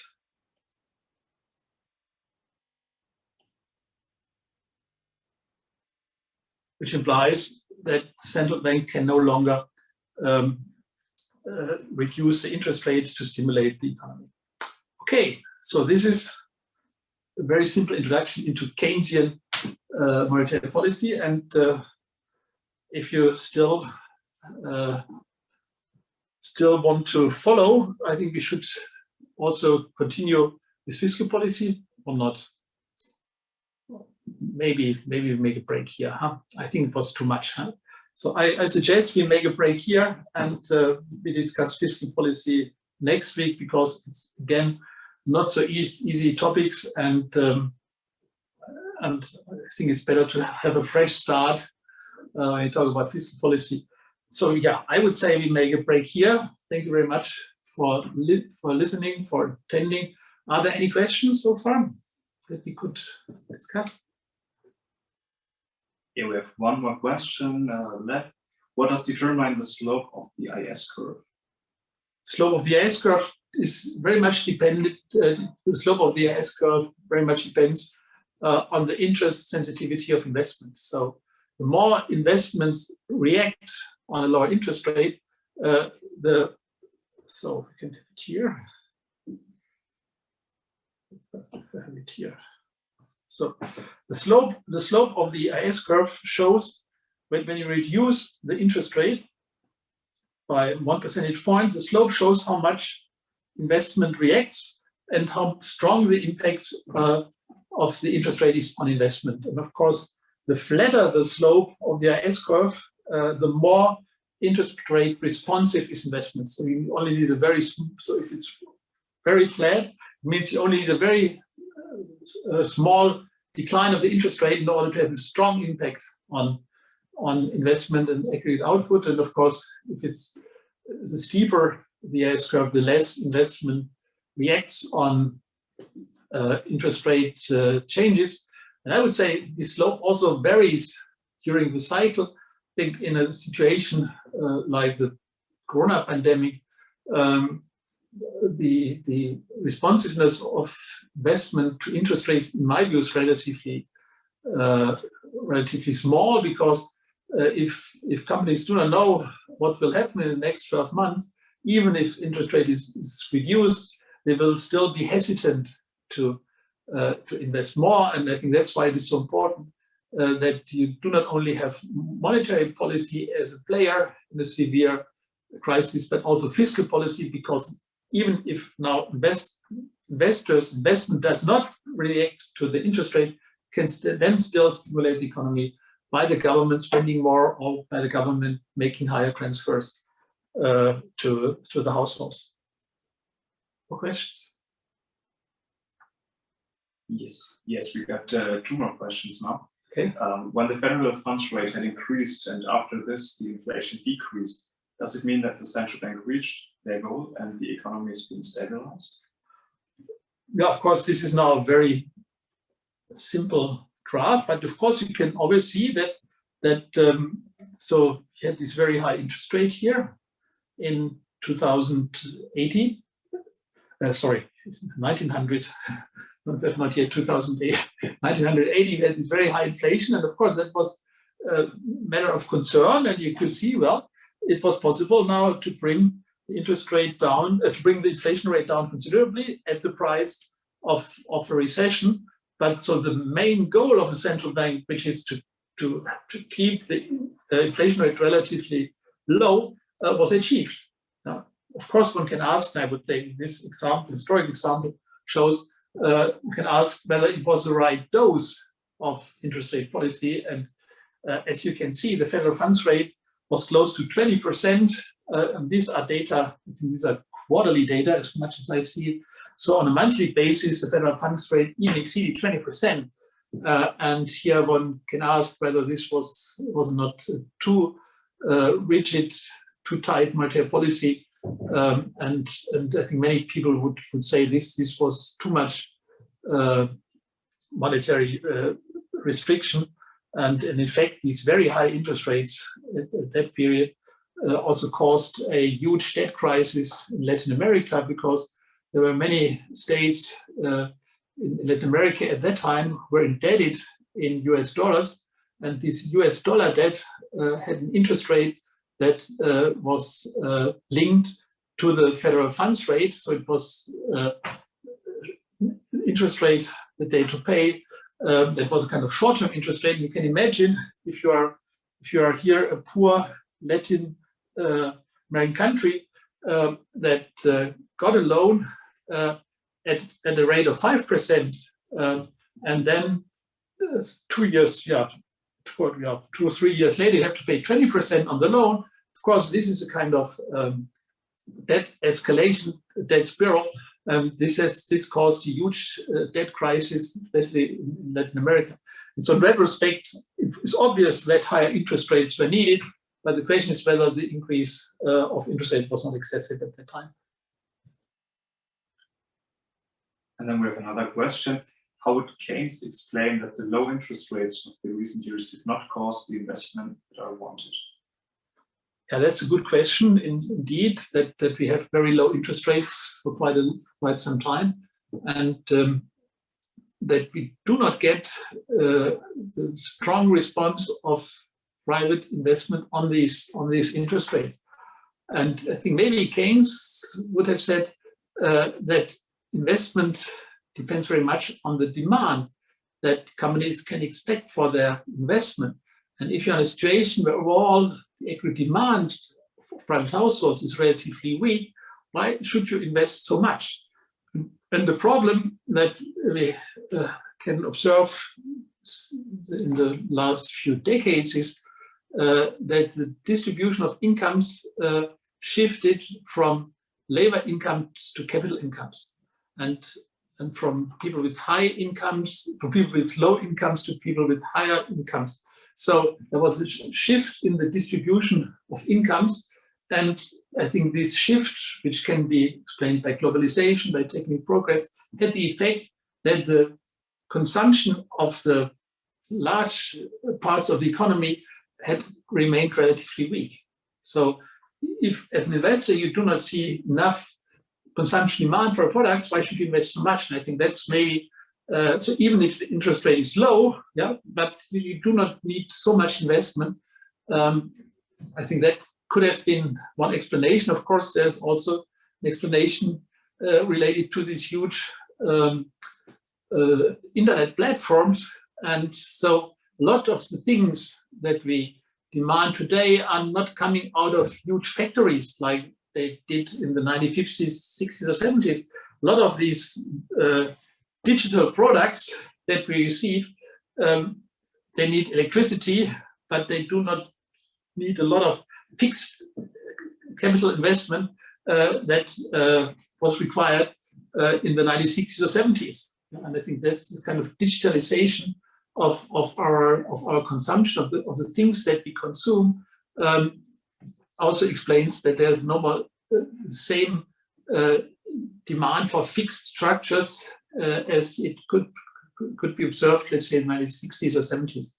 Which implies that the central bank can no longer reduce the interest rates to stimulate the economy. Okay, so this is a very simple introduction into Keynesian monetary policy. And if you still want to follow, I think we should also continue this fiscal policy or not. Maybe we make a break here, huh? I think it was too much, huh? So I suggest we make a break here and we discuss fiscal policy next week, because it's again not so easy topics, and I think it's better to have a fresh start when you talk about fiscal policy. So yeah, I would say we make a break here. Thank you very much for listening, for attending. Are there any questions so far that we could discuss? Yeah, we have one more question left. What does determine the slope of the IS curve? Slope of the IS curve is very much dependent. The slope of the IS curve very much depends on the interest sensitivity of investment. So the more investments react on a lower interest rate, so we can have it here. Have it here. So the slope of the IS curve shows when you reduce the interest rate by 1 percentage point, the slope shows how much investment reacts and how strong the impact of the interest rate is on investment. And of course, the flatter the slope of the IS curve, the more interest rate responsive is investment. So you only need a very so if it's very flat, it means you only need a very small decline of the interest rate in order to have a strong impact on investment and aggregate output. And of course, if it's the steeper the IS curve, the less investment reacts on interest rate changes. And I would say the slope also varies during the cycle. I think in a situation like the Corona pandemic, the responsiveness of investment to interest rates, in my view, is relatively small, because if companies do not know what will happen in the next 12 months, even if interest rate is reduced, they will still be hesitant to invest more. And I think that's why it is so important that you do not only have monetary policy as a player in a severe crisis, but also fiscal policy, because even if now investment does not react to the interest rate, can then still stimulate the economy by the government spending more or by the government making higher transfers to the households. More questions? Yes, we got 2 more questions now. Okay. When the federal funds rate had increased and after this the inflation decreased, does it mean that the central bank reached their goal and the economy is being stabilized? Yeah, of course, this is now a very simple graph, but of course you can always see that so you had this very high interest rate here in 2018. 1900. Not yet 2008. 1980, we had this very high inflation, and of course that was a matter of concern. And you could see, well, it was possible now to bring the interest rate down, to bring the inflation rate down considerably at the price of a recession. But so the main goal of a central bank, which is to keep the inflation rate relatively low, was achieved. Now, of course, one can ask, and I would say this example, historic example, shows we can ask whether it was the right dose of interest rate policy. And as you can see, the federal funds rate was close to 20%. And these are data, these are quarterly data as much as I see. So on a monthly basis, the federal funds rate even exceeded 20%. And here one can ask whether this was not too rigid, too tight monetary policy. And I think many people would say this was too much monetary restriction, and in effect these very high interest rates at that period also caused a huge debt crisis in Latin America, because there were many states in Latin America at that time were indebted in US dollars, and this US dollar debt had an interest rate that was linked to the federal funds rate. So it was interest rate that they had to pay. That was a kind of short-term interest rate. You can imagine if you are here a poor Latin American country that got a loan at a rate of 5%, and then 2 years, 2 or 3 years later, you have to pay 20% on the loan. Of course, this is a kind of debt escalation, debt spiral. This caused a huge debt crisis, especially in Latin America. And so in retrospect, it's obvious that higher interest rates were needed, but the question is whether the increase of interest rate was not excessive at that time. And then we have another question. How would Keynes explain that the low interest rates of the recent years did not cause the investment that are wanted? Yeah, that's a good question. Indeed, that we have very low interest rates for quite some time, and that we do not get the strong response of private investment on these interest rates. And I think maybe Keynes would have said that investment depends very much on the demand that companies can expect for their investment. And if you're in a situation where overall the equity demand for private households is relatively weak, why should you invest so much? And the problem that we can observe in the last few decades is that the distribution of incomes shifted from labor incomes to capital incomes, and from people with high incomes, from people with low incomes to people with higher incomes. So there was a shift in the distribution of incomes, and I think this shift, which can be explained by globalization, by technical progress, had the effect that the consumption of the large parts of the economy had remained relatively weak. So if, as an investor, you do not see enough consumption demand for products, why should you invest so much? And I think that's maybe, so even if the interest rate is low, but you do not need so much investment. I think that could have been one explanation. Of course, there's also an explanation related to these huge internet platforms. And so a lot of the things that we demand today are not coming out of huge factories like they did in the 1950s, 60s, or 70s. A lot of these digital products that we receive, they need electricity, but they do not need a lot of fixed capital investment that was required in the 1960s or 70s. And I think that's this kind of digitalization of our consumption of the things that we consume also explains that there's no more the same demand for fixed structures as it could be observed, let's say, in the 1960s or 70s.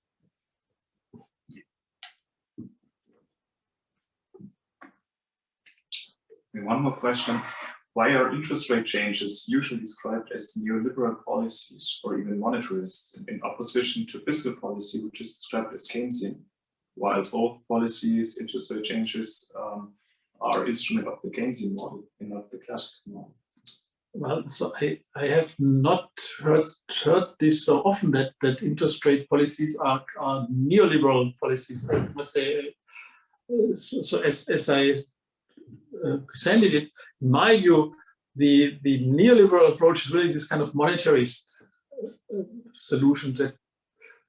And one more question. Why are interest rate changes usually described as neoliberal policies or even monetarist in opposition to fiscal policy, which is described as Keynesian, while both policies, interest rate changes, are instrument of the Keynesian model and not the classical model? Well, so I have not heard this so often that interest rate policies are neoliberal policies. I must say, so as I presented it, in my view, the neoliberal approach is really this kind of monetarist solution that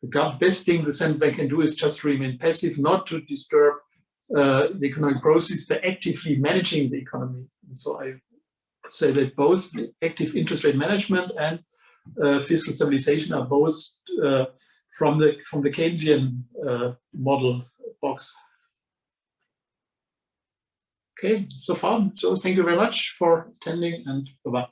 the best thing the central bank can do is just remain passive, not to disturb the economic process by actively managing the economy. And so I would say that both active interest rate management and fiscal stabilization are both from the Keynesian model box. Okay, so far. So thank you very much for attending, and bye-bye.